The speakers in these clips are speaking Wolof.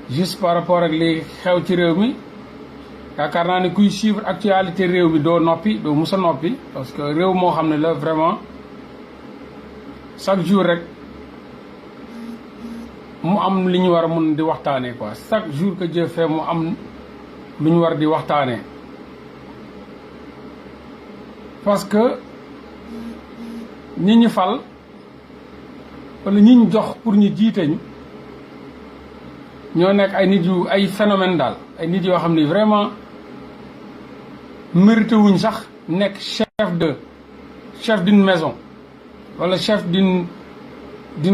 juste par rapport ak li xew ci réew mi yaakaar naa ne kuy suivre actualité réew mi doo noppi doo musa noppi parce que réew moo xam ne la vraiment chaque jour rek mu am li ñu war a mun di waxtaanee quoi chaque jour que Dieu fait mu am lu ñu war di waxtaanee parce que ñi ñu fal wala ñi ñu jox pour ñu jiite ñu ñoo nekk ay nit yu ay phénomène daal ay nit yoo xam ni vraiment mérité wuñ sax nekk chef d'une maison wala chef d'une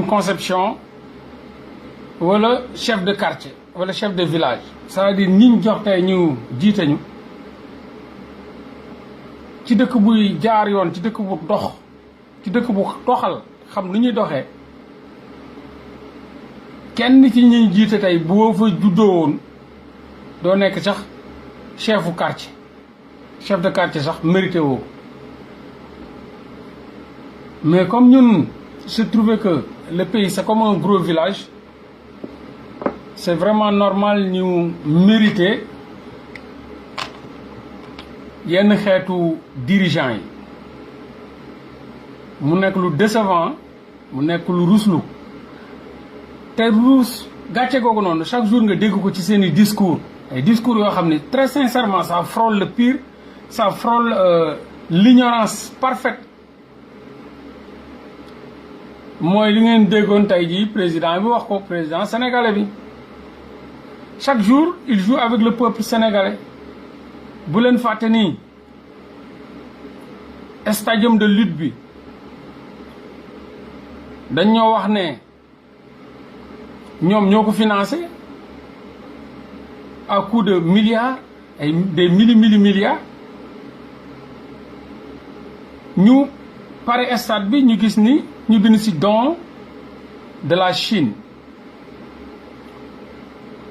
conception wala chef de quartier wala chef de village c'est-à-dire ñi ñu jox tey ñu jiite ñu ci dëkk buy jaar yoon ci dëkk bu dox ci dëkk bu doxal xam nu ñuy doxee kenn ci ñuy jiite tey boo fa juddoo woon doo nekk sax chefu quartier chef de quartier sax mérité woo mais comme ñun se trouvait que le pays c'est comme un gros village c'est vraiment normal ñu mérité yenn xeetu dirigeants yi mu nekk lu décevant mu nekk lu ruslu te ruus gàcce googu noonu chaque jour nga dégg ko ci seeni discours ay discours yoo xam ne très sincèrement ça frôle le pire ça frôle l'ignorance parfaite mooy li ngeen déggoon tey jii président bi wax ko président sénégalais bi chaque jour il joue avec le peuple sénégalais bu leen fàtte nii stadium de lutte bi dañ ñoo wax ne ñoom ñoo ko financé à coup de milliards ay des milliards ñu pare stade bi ñu gis ni ñu bind ci don de la Chine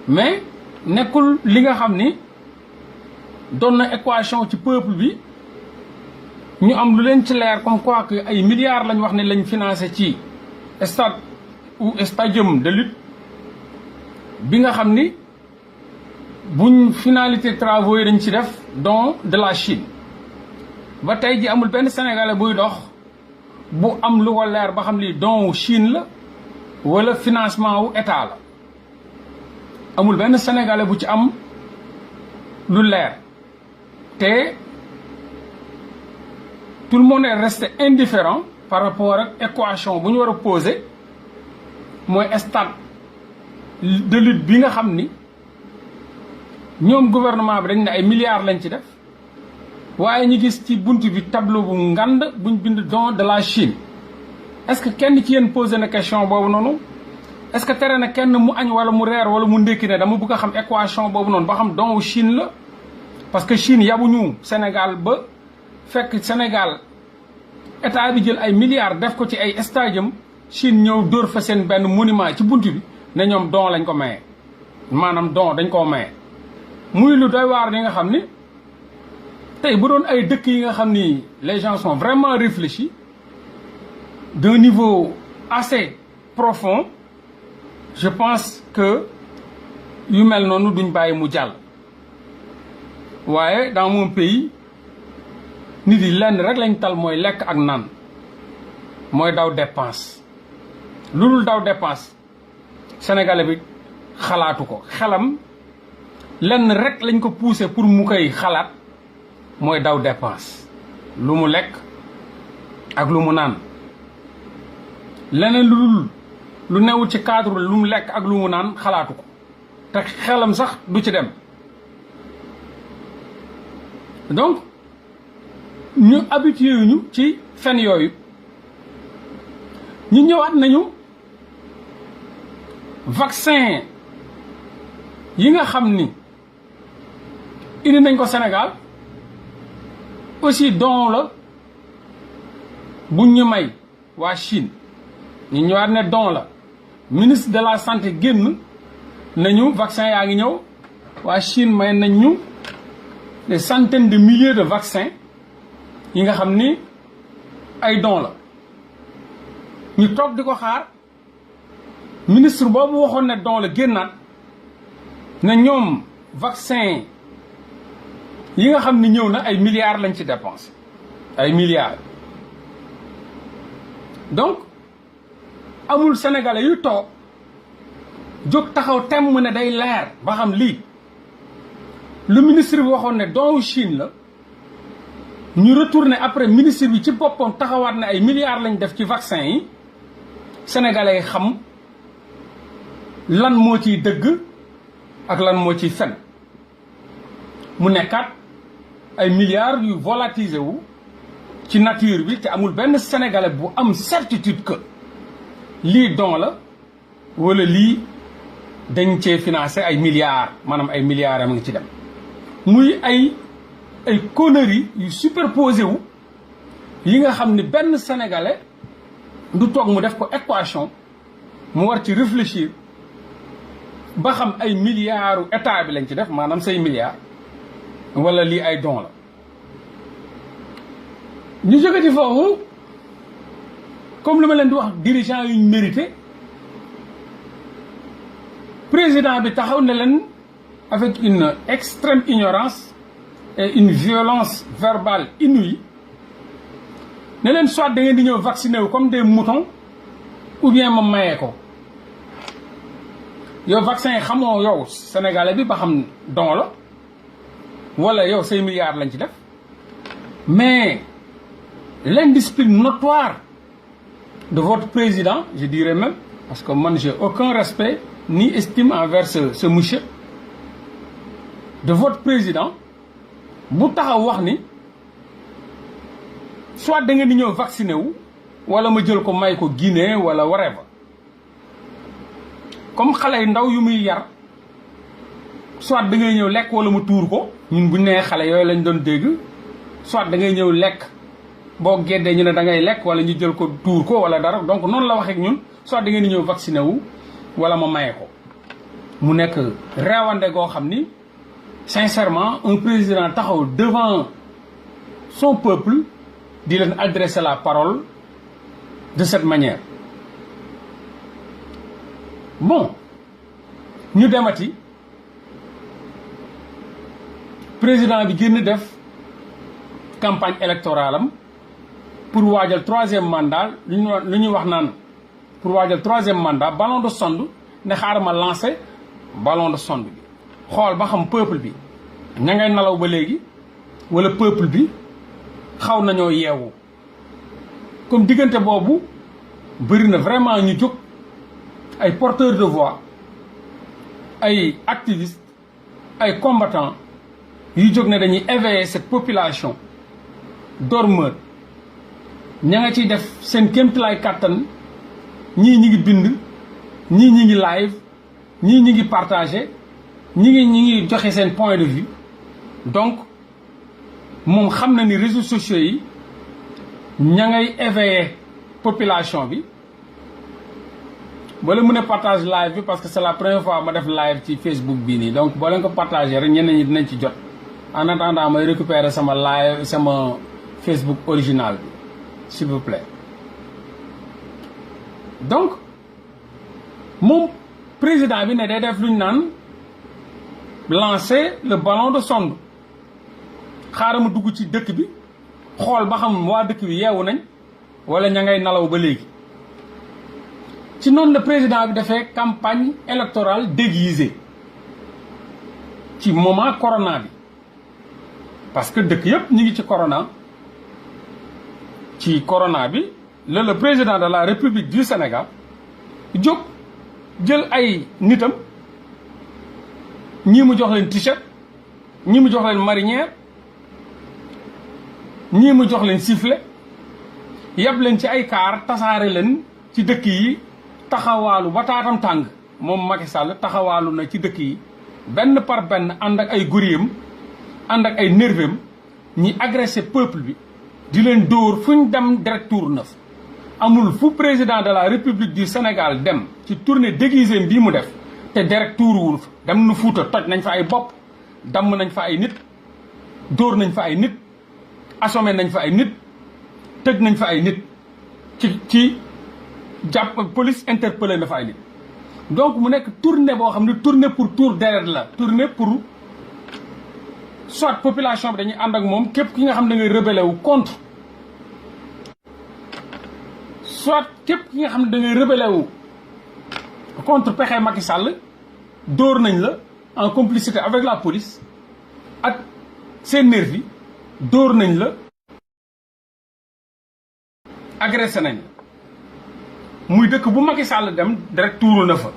mais nekkul li nga xam ni doon na équation ci peuple bi ñu am lu leen ci leer comme quoi que ay milliards lañ wax ne lañ financé ci stade ou stadium de lutte bi nga xam ni buñ finalité travaux yi dañ ci def don de la Chine ba tey ji amul benn sénégalais buy dox bu am lu ko leer ba xam ni don wu Chine la wala financement wu état la amul benn sénégalais bu ci am lu leer te tout le monde est resté indifférent par rapport ak équation bu ñu war a poser mooy stade de lutte bi nga xam ni ñoom gouvernement bi dañ ne ay milliards lañ ci def waaye ñu gis ci bunt bi tableau bu ngand buñ bind don de la Chine est-ce que kenn ci yéen posé na question boobu noonu est-ce que tere na kenn mu añ wala mu reer wala mu ndékki ne dama bëgg a xam équation boobu noonu ba xam don wu Chine la parce que Chine yabuñu Sénégal ba fekk Sénégal état bi jël ay milliards def ko ci ay stadium Chine ñëw dóor fa seen benn monument ci bunt bi ne ñoom don lañ ko maye maanaam don dañ koo maye muy lu doy waar li nga xam ni tey bu doon ay dëkk yi nga xam ni les gens sont vraiment réfléchis d'un niveau assez profond je pense que yu mel noonu duñ bàyyi mu jàll waaye dans mon pays nit yi lenn rek lañ tal mooy lekk ak naan mooy daw dépense lu dul daw dépense sénégalais bi xalaatu ko xelam lenn rek lañ ko poussé pour mu koy xalaat mooy daw dépense lu mu lekk ak lu mu naan leneen lu dul lu newul ci cadre lu mu lekk ak lu mu naan xalaatu ko te xelam sax du ci dem donc ñu habitué ñu ci fen yooyu ñu ñëwaat nañu vaccin yi nga xam ni indi nañ ko Sénégal aussi don la buñ ñu may waa Chine ñu ñëwaat ne don la ministre de la santé génn nañu vaccin yaa ngi ñëw waa Chine may nañ ñu des centaines de milliers de vaccins yi nga xam ni ay don la ñu toog di ko xaar ministre boobu waxoon ne don la génnaat ne ñoom vaccin yi nga xam ni ñëw na ay milliards lañ ci dépensé ay milliards. Donc amul sénégalais yu toog jóg taxaw temm ne day leer ba xam lii lu ministre bi waxoon ne doomu Chine la ñu retourné après ministre bi ci boppam taxawaat ne ay milliards lañ def ci vaccin yi sénégalais yi xam lan moo ciy dëgg ak lan moo ciy fen mu nekkaat ay milliards yu volatilisé wu ci nature bi te amul benn sénégalais bu am certitude que lii don la wala lii dañ cee financé ay milliards maanaam ay milliards am ngi ci dem muy ay conneries yu superposé wu yi nga xam ni benn sénégalais du toog mu def ko équation mu war ci réfléchir ba xam ay milliards état bi lañ ci def maanaam say milliards wala lii ay don la ñu jóge ci foofu comme li ma leen di wax dirigeant yu ñu mérité président bi taxaw ne leen avec une extrême ignorance et une violence verbale inouïe ne leen soit da ngeen di ñëw vacciné wu comme des moutons ou bien ma mayee ko yow vaccin yi xamoo yow sénégalais bi ba xam don la wala yow say milliards lañ ci def mais l'indiscipline notoire de votre président, je dirais même, parce que moi j'ai aucun respect ni estime envers ce monsieur, de votre président, bu taxaw wax ni soit da ngeen di ñëw vacciné wu wala ma jël ko may ko Guinée wala whatever comme xale yu ndaw yu muy yar soit da ngay ñëw lekk wala mu tuur ko ñun bu nee xale yooyu lañ doon dégg soit da ngay ñëw lekk boo geddee ñu ne da ngay lekk wala ñu jël ko tuur ko wala dara donc noonu la waxee ak ñun soit da ngeen di ñëw vacciné wu wala ma maye ko mu nekk reewande goo xam ni sincèrement un président taxaw devant son peuple di leen adresser la parole de cette manière bon ñu demati président bi génn def campagne électorale am pour waajal troisième mandat lu ñuy wax naan pour waajal troisième mandat ballon de sonde ne xaaral ma lancé ballon de sonde bi xool ba xam peuple bi ña ngay nalaw ba léegi wala peuple bi xaw nañoo yeewu comme diggante boobu bëri na vraiment ñu jóg ay porteurs de voix ay activistes ay combattants yu jóg ne dañuy éveiller cette population dormeur ña nga ciy def seen kéemtalaay kàttan ñii ñi ngi bind ñii ñi ngi live ñii ñi ngi partagé ñi ngi joxe seen point de vue donc moom xam na ni réseaux sociaux yi ña ngay éveiller population bi boo leen mën a partage live bi parce que c'est la première fois ma def live ci Facebook bii nii donc boo leen ko partagé rek ñeneen ñi dinañ ci jot en attendant may récupérer sama live sama Facebook original bi s'il vous plaît donc moom président bi ne day def lu ñu naan lancer le ballon de sonde xaaral ma dugg ci dëkk bi xool ba xam waa dëkk bi yeewu nañ wala ña ngay nalaw ba léegi ci noonu la président bi defee campagne électorale déguisée ci moment corona bi parce que dëkk yëpp ñu ngi ci corona bi la le président de la République du Sénégal jóg jël ay nitam ñii mu jox leen t-shirt ñii mu jox leen marinière ñii mu jox leen sifflet yab leen ci ay kaar tasaare leen ci dëkk yi taxawaalu ba taatam tàng moom Macky Sall taxawaalu na ci dëkk yi benn par benn ànd ak ay guriyam ànd ak ay nervem ñi agressé peuple bi di leen dóor fu ñu dem direct tour neuf amul fu président de la République du Sénégal dem ci tournée déguisée bii mu def te direct tuuruwul fa dem nu Fuuta toj nañ fa ay bopp damm nañ fa ay nit dóor nañ fa ay nit assommé nañ fa ay nit tëj nañ fa ay nit ci jàpp police interpellé na fa ay nit donc mu nekk tournée boo xam ne tournée pour tour deret la tournée pour soit population bi dañuy ànd ak moom képp ki nga xam ne da ngay rebellé wu contre soit képp ki nga xam ne da ngay rebellé wu contre pexe Macky Sall dóor nañ la en complicité avec la police ak seen nervi dóor nañ la agressé nañ muy dëkk bu Macky Sall dem direct tuuru na fa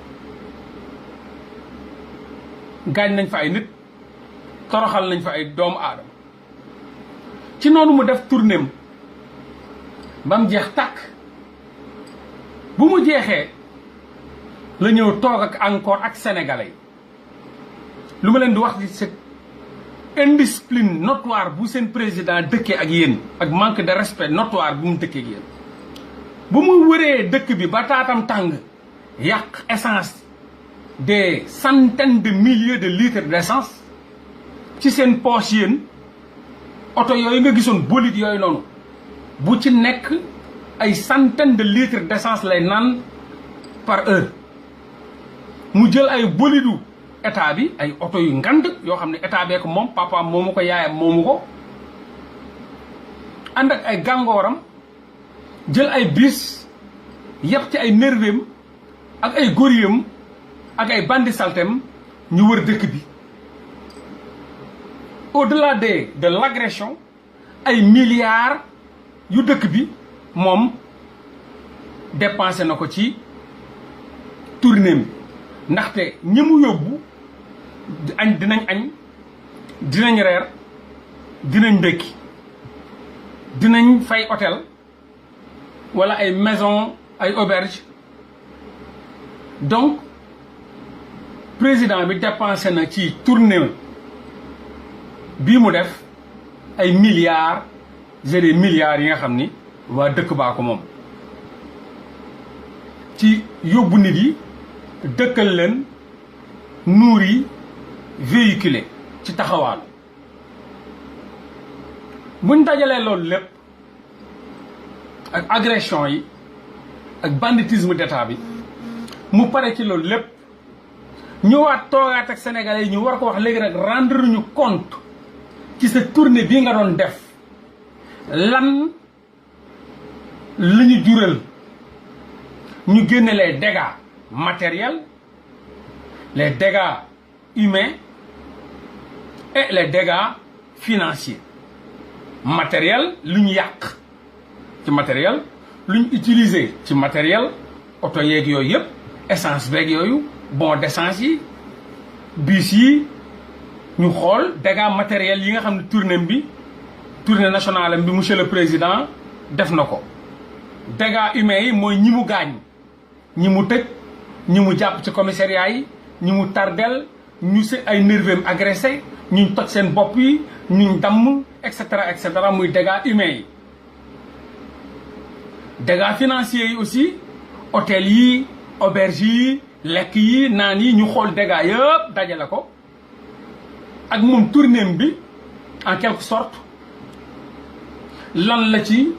gaañ nañ fa ay nit toroxal nañ fa ay doomu aadama ci noonu mu def tournéem ba mu jeex tàkk bu mu jeexee la ñëw toog ak encore ak sénégalais yi lu ma leen di wax di c'est indiscipline notoire bu seen président dëkkee ak yéen ak manque de respect notoire bu mu dëkkee ak yéen bu mu wëree dëkk bi ba taatam tàng yàq essence des centaines de milliers de litres d'essence ci seen poche yéen oto yooyu nga gisoon bolide yooyu noonu bu ci nekk ay centaines de litres d'essence lay naan par heure mu jël ay bolidu état bi ay oto yu ngand yoo xam ne état bee ko moom papaam moomu ko yaayam moomu ko ànd ak ay gàngooram jël ay bis yëpp ci ay nervem ak ay goriyam ak ay bandi saltem ñu wër dëkk bi au-delà de l'agression ay milliards yu dëkk bi moom dépensé na ko ci tournée bi ndaxte ñi mu yóbbu añ dinañ reer dinañ ndékki dinañ fay hôtel wala ay maison ay auberge donc président bi dépensé na ci tournée bii mu def ay milliards et des milliards yi nga xam ni waa dëkk baa ko moom ci yóbbu nit yi dëkkal leen nuur yi véhiculé ci taxawaalu buñ dajalee loolu lépp ak agression yi ak banditisme d'état bi mu pare ci loolu lépp ñëwaat toogaat ak sénégalais yi ñu war ko wax léegi nag rendre ñu compte ci sa tournée bii nga doon def lan la ñu jural ñu génne les dégâts matériels les dégâts humains et les dégâts financiers matériel lu ñu yàq ci matériel lu ñu utiliser ci matériel oto yeeg yooyu yëpp essence beeg yooyu bon d'essence yi bus yi ñu xool dégâts matériels yi nga xam ne tournée nationale bi monsieur le président def na ko dégâts humains yi mooy ñi mu gaañ ñi mu tëj ñi mu jàpp ci commissariat yi ñi mu tardel ñu si ay nerveux agressé ñu toj seen bopp yi ñu damm et cetera muy dégâts humains yi dégâts financiers yi aussi hôtel yi auberge yi lekk yi naan yi ñu xool dégâts yëpp dajale ko ak moom tournéem bi en quelque sorte lan la ci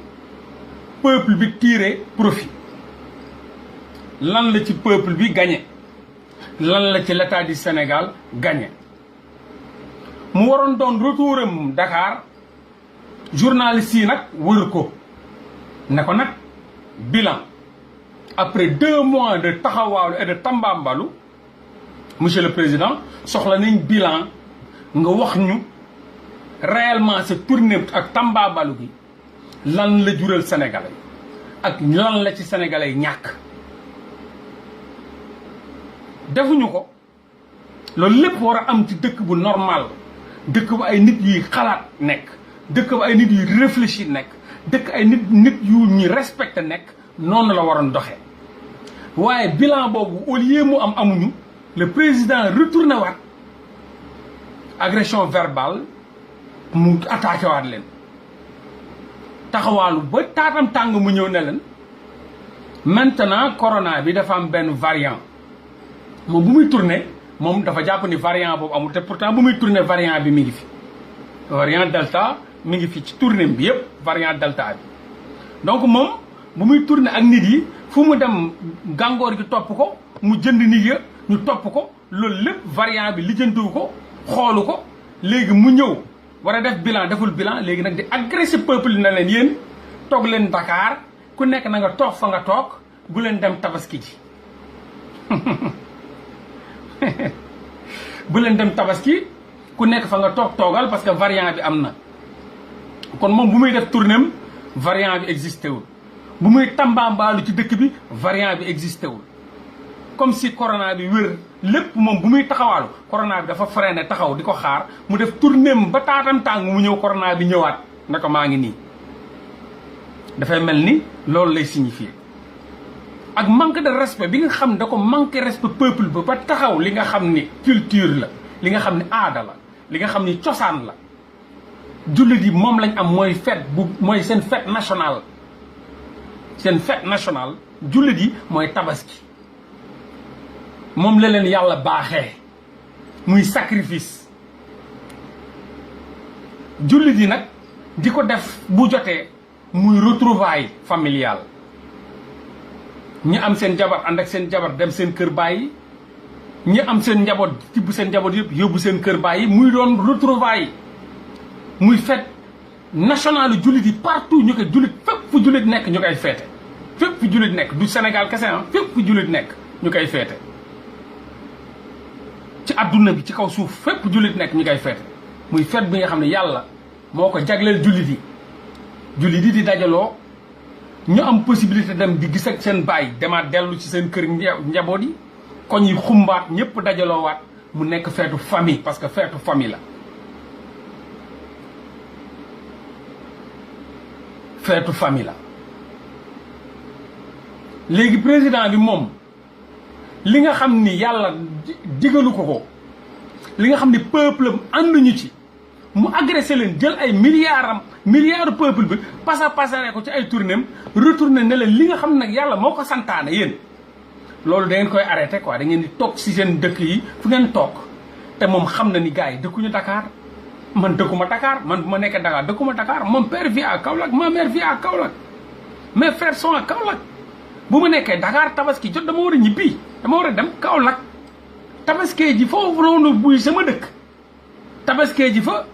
peuple bi tiré profit lan la ci peuple bi gagné lan la ci l'état du Sénégal gagné mu waroon doon retouram Dakar journaliste yi nag wër ko ne ko nag bilan après 2 mois de taxawaalu et de tambambalu monsieur le président soxla nañ bilan nga wax ñu réellement sa tournée ak tambambalu gi lan la jural sénégalais ak lan la ci sénégalais ñàkk defuñu ko loolu lépp war a am ci dëkk bu normal dëkk bu ay nit yuy xalaat nekk dëkk bu ay nit yuy réfléchir nekk dëkk ay nit yu ñi respecté nekk noonu la waroon doxee waaye bilan boobu au lieu mu amuñu le président retourné waat agression verbale mu attaqué waat leen taxawaalu ba taatam tàng mu ñëw ne leen maintenant corona bi dafa am benn variant moom bu muy tourné moom dafa jàpp ni variant boobu amul te pourtant bu muy tourné variant bi mi ngi fi variant delta mi ngi fi ci tournée bi yëpp variant delta bi donc moom bu muy tourné ak nit yi fu mu dem gàngoor gi topp ko mu jënd nit ya ñu topp ko loolu lépp variant bi lijjantiwu ko xoolu ko léegi mu ñëw war a def bilan deful bilan léegi nag di agressé peuple na leen yéen toog leen Dakar ku nekk na nga toog fa nga toog bu leen dem tabaski ji bu leen dem tabaski ku nekk fa nga toog toogal parce que variant bi am na kon moom bu muy def tournéem variant bi existé wul bu muy tambaambaalu ci dëkk bi variant bi existé wul comme si corona bi wér lépp moom bu muy taxawaalu corona bi dafa freiné taxaw di ko xaar mu def tournéem ba taatam tàng mu ñëw corona bi ñëwaat na ko maa ngi nii dafay mel ni loolu lay signifier ak manque de respect bi nga xam ne da ko manqué respect peuple ba ba taxaw li nga xam ni culture la li nga xam ni aada la li nga xam ni cosaan la jullit yi moom lañ am mooy fête bu mooy seen fête nationale seen fête nationale jullit yi mooy tabaski moom la leen yàlla baaxee muy sacrifice jullit yi nag di ko def bu jotee muy retrouvaille familiale ñi am seen jabar ànd ak seen jabar dem seen kër bàyyi ñi am seen njaboot tibb seen njaboot yëpp yóbbu seen kër bàyyi muy doon retrouvaille muy fête nationale jullit yi partout ñu koy jullit fépp fu jullit nekk ñu koy feete fépp fu jullit nekk du Sénégal kese fépp fu jullit nekk ñu koy feete ci adduna bi ci kaw suuf fépp jullit nekk ñu koy feete muy fête bi nga xam ne yàlla moo ko jagleel jullit yi di dajaloo ñu am possibilité dem di gis ak seen baay demaat dellu ci seen kër njaboot yi koñ yi xumbaat ñëpp dajaloowaat mu nekk feetu famille parce que feetu famille la feetu famille la léegi président bi moom li nga xam ni yàlla digalu ko li nga xam ni peuple am ànduñu ci mu agressé leen jël ay milliards peuple bi pasare ko ci ay tournéem retourné ne leen li nga xam nag yàlla moo ko santaane yéen loolu da ngeen koy arrêté quoi da ngeen di toog si seen dëkk yi fu ngeen toog te moom xam na ni gars yi dëkkuñu Dakar man dëkkuma Dakar man bu ma nekkee Dakar dëkkuma Dakar mon père vit à Kaolack ma mère vit à Kaolack mes frères sont à Kaolack bu ma nekkee Dakar tabaski jot dama war a ñibbi dama war a dem Kaolack tabaskee ji foofu noonu buy sama dëkk tabaskee ji fa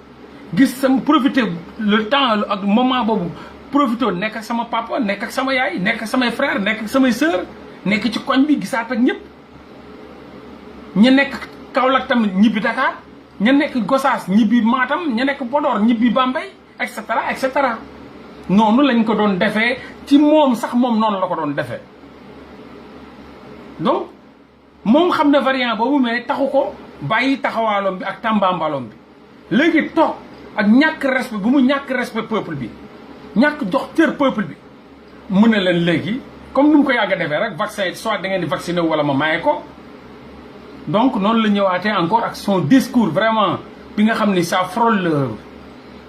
gis sama profité le temps ak moment boobu profité nekk ak sama papa nekk ak sama yaay nekk ak samay frère nekk ak samay sœur nekk ci koñ bi gisaat ak ñëpp ña nekk Kaolack tamit ñibbi Dakar ña nekk Gossas ñibbi Matam ña nekk Podor ñibbi Bambey et cetera noonu lañ ko doon defee ci moom sax moom noonu la ko doon defee donc moom xam ne variant boobu mais taxu ko bàyyi taxawaaloom bi ak tambaambaloom bi léegi toog ak ñàkk respect bu mu ñàkk respect peuple bi ñàkk jox cër peuple bi mu ne leen léegi comme ni mu ko yàgg a defee rek vaccin soit da ngeen di vacciné wala ma maye ko donc noonu la ñëwaatee encore ak son discours vraiment bi nga xam ni ça frôle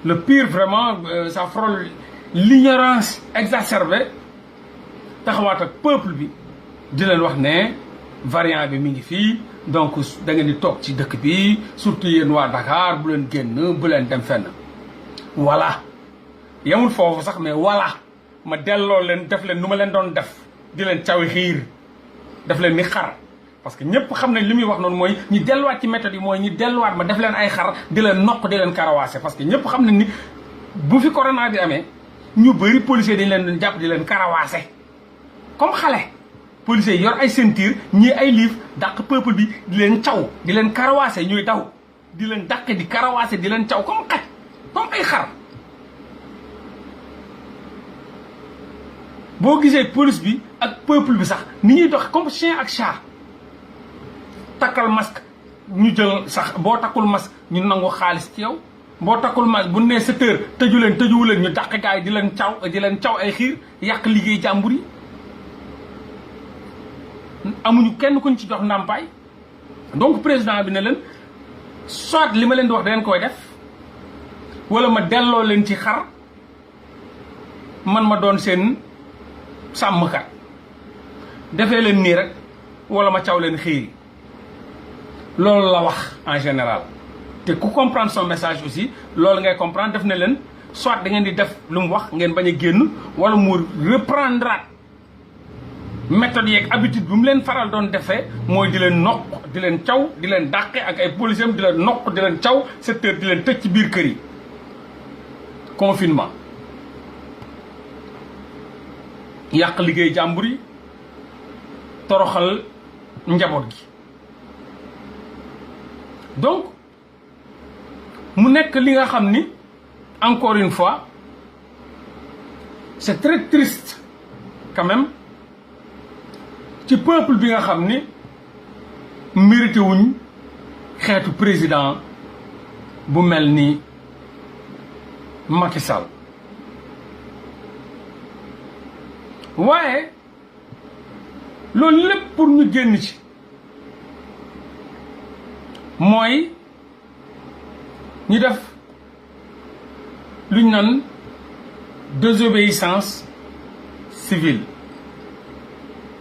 le pire vraiment ça frôle l'ignorance exacerbée taxawaat ak peuple bi di leen wax ne variant bi mi ngi fii donc da ngeen di toog ci dëkk bi surtout yéen waa Dakar bu leen génn bu leen dem fenn voilà yemul foofu sax mais voilà ma delloo leen def leen nu ma leen doon def di leen cawi xiir def leen ni xar parce que ñëpp xam nañ li muy wax noonu mooy ñi delluwaat ci méthode yi mooy ñi delluwaat ma def leen ay xar di leen noq di leen karawaase parce que ñëpp xam nañ ni bu fi corona bi amee ñu bëri policiers dañ leen doon jàpp di leen karawaase comme xale policiers yor ay ceinture ñii ay livre dàq peuple bi di leen caw di leen karawaase ñuy daw di leen dàq di karawaase di leen caw comme xaj comme ay xar boo gisee police bi ak peuple bi sax ni ñuy dox comme chien ak chat takkal masque ñu jël sax boo takkul masque ñu nangu xaalis ci yow boo takkul masque bu nee 7 heures tëju leen tëjuwu leen ñu dàq gaay di leen caw ay xiir yàq liggéey jàmbur yi amuñu kenn kuñ ci jox ndàmpaay donc président bi ne leen soit li ma leen di wax da leen koy def wala ma delloo leen ci xar man ma doon seen sàmmkat defee leen nii rek wala ma caw leen xiir loolu la wax en général te ku comprendre son message aussi loolu ngay comprendre def ne leen soit da ngeen di def lu mu wax ngeen bañ a génn wala mu reprendre méthode yeeg habitude bu mu leen faral doon defee mooy di leen noq di leen caw di leen dàqe ak ay policiers di leen noq di leen caw 7 heures di leen tëj ci biir kër yi confinement yàq liggéey jàmbur yi toroxal njaboot gi donc mu nekk li nga xam ni encore une fois c'est très triste quand même ci peuple bi nga xam ni mérité wuñ xeetu président bu mel ni Macky Sall waaye loolu lépp pour ñu génn ci mooy ñu def lu ñu naan désobéissance civile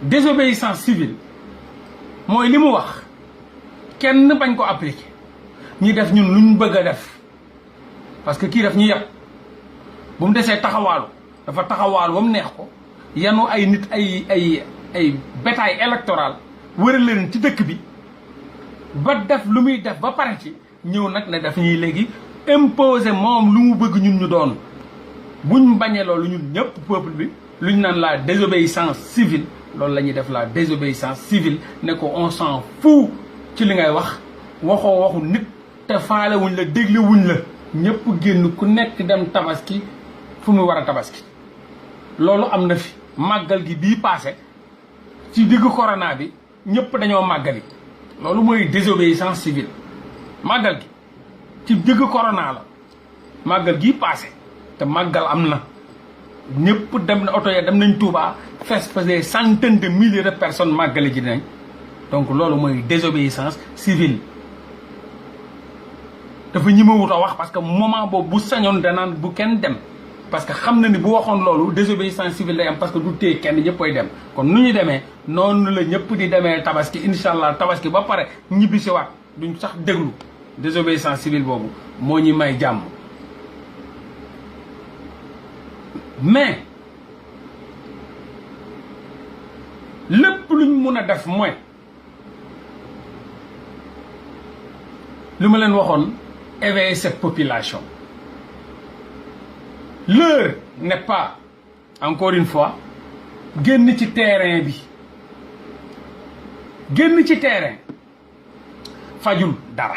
désobéissance civile mooy li mu wax kenn bañ ko appliquer ñi def ñun luñ bëgg a def parce que kii daf ñu yeb bu mu desee taxawaalu dafa taxawaalu ba mu neex ko yanu ay nit ay bétail électoral wëral leen ci dëkk bi ba def lu muy def ba pare ci ñëw nag ne daf ñuy léegi imposer moom lu mu bëgg ñun ñu doon buñ bañee loolu ñun ñëpp peuple bi lu ñu naan la désobéissance civile loolu la ñuy def la désobéissance civile ne ko on s'en fout ci li ngay wax waxoo waxu nit te faale wuñ la dégle wuñ la ñëpp génn ku nekk dem tabaski fu mu war a tabaski loolu am na fi màggal gi bii passé ci diggu corona bi ñëpp dañoo màggali loolu mooy désobéissance civile màggal gi ci diggu corona la màggal gii passé te màggal am na ñëpp dem na oto ya dem nañ Touba fees des centaines de milliers de personnes màggale ji nañ donc loolu mooy désobéissance civile dafa ñi ma wut a wax parce que moment boobu bu sañoon danaan bu kenn dem parce que xam na ni bu waxoon loolu désobéissance civile day am parce que du téye kenn ñëpp koy dem kon nu ñu demee noonu la ñëpp di demee tabaski incha allah tabaski ba pare ñibbi si waat duñ sax déglu désobéissance civile boobu moo ñi may jàmm mais lépp luñ mun a def mooy li ma leen waxoon éveiller cette population. L'heure n'est pas, encore une fois, génn ci terrain bi génn ci terrain fajul dara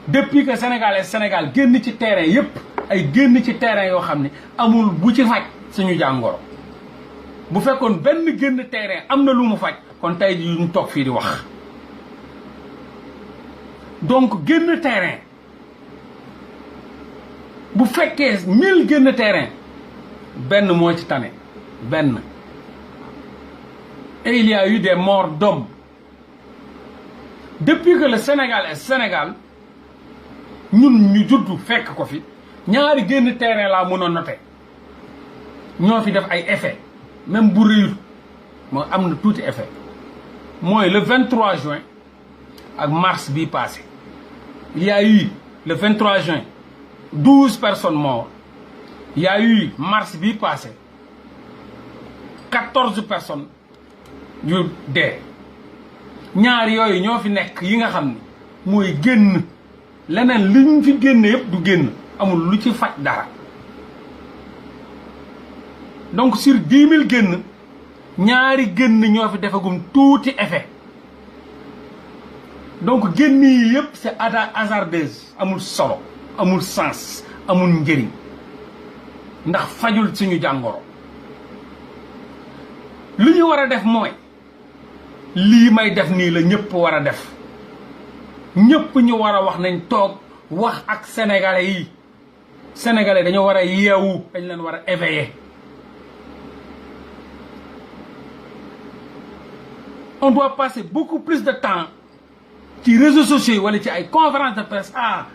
depuis que Sénégal génn ci terrain yépp ay génn ci terrain yoo xam ne amul bu ci faj suñu jàngoro bu fekkoon benn génn terrain am na lu mu faj kon tey ji ñu toog fii di wax donc génn terrain bu fekkee 1000 génn terrain benn moo ci tane benn et il y a eu des morts d'hommes depuis que le Sénégal est Sénégal ñun ñu juddu fekk ko fi ñaari génn terrain laa mën a noter ñoo fi def ay effet même bu rëyul moo am na tuuti effet mooy le 23 juin ak mars bii passé il y a eu le 23 juin 12 personnes mortes. Il y a eu mars bii passé 14 personnes yu dee ñaar yooyu ñoo fi nekk yi nga xam ne mooy génn leneen li ñu fi génne yëpp du génn amul lu ci faj dara donc sur 10 000 génn ñaari génn ñoo fi defagum tuuti effet donc génn yi yëpp c'est hasardeuse amul solo amul sens amul njëriñ ndax fajul suñu jàngoro li ñu war a def mooy lii may def nii la ñëpp war a def ñëpp ñu war a wax nañ toog wax ak sénégalais yi sénégalais dañoo war a yeewu dañ leen war a éveiller on doit passer beaucoup plus de temps ci réseaux sociaux wala ci ay conférences de presse à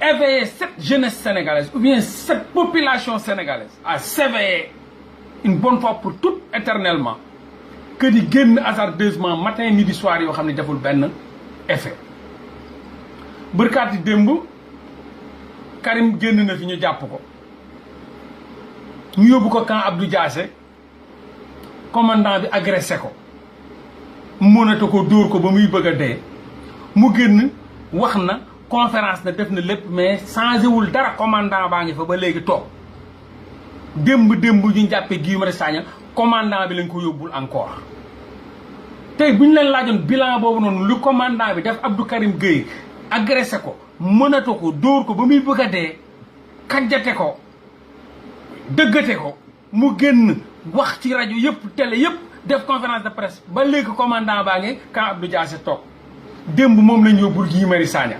éveiller cette jeunesse sénégalaise ou bien cette population sénégalaise à s'éveiller une bonne fois pour toutes éternellement que di génn hasardeusement matin midi soir yoo xam ne deful benn effet bërkaati démb Karim génn na fi ñu jàpp ko ñu yóbbu ko camp Abdou Diassé commandant bi agressé ko mënatu ko dóor ko ba muy bëgg a dee mu génn wax na conférence na def na lépp mais changé wul dara commandant baa ngi fa ba léegi toog démb ñu jàppee Guy Marius Sagna commandant bi lañ ko yóbbul encore tey bu ñu leen laajoon bilan boobu noonu lu commandant bi def Abdou Karim Gueye agressé ko mënatu ko dóor ko ba muy bëgg a dee kajjate ko dëggate ko mu génn wax ci rajo yëpp télé yëpp def conférence de presse ba léegi commandant baa ngi quand Abdou Diassé toog démb moom lañ yóbbul Guy Marius Sagna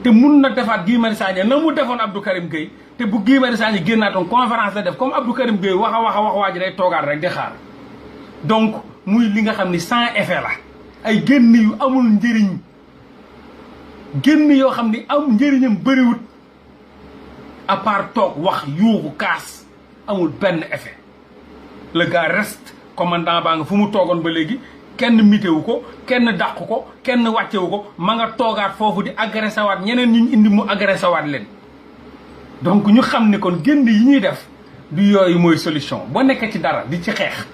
te mun na defaat Guy Marius Sagna na mu defoon Abdou Karim Gueye te bu Guy Marius Sagna génnaatoon conférence la def comme Abdou Karim Gueye wax waa ji day toogaat rek di xaar donc muy li nga xam ni sans effet la ay génn yu amul njëriñ génn yoo xam ni am njëriñam bëriwut à part toog wax yuuxu kaas amul benn effet le gars reste commandant baa nga fu mu toogoon ba léegi kenn mitewu ko kenn dàq ko kenn wàccewu ko ma nga toogaat foofu di agressé waat ñeneen ñu indi mu agressé waat leen donc ñu xam ne kon génn yi ñuy def du yooyu mooy solution boo nekkee ci dara di ci xeex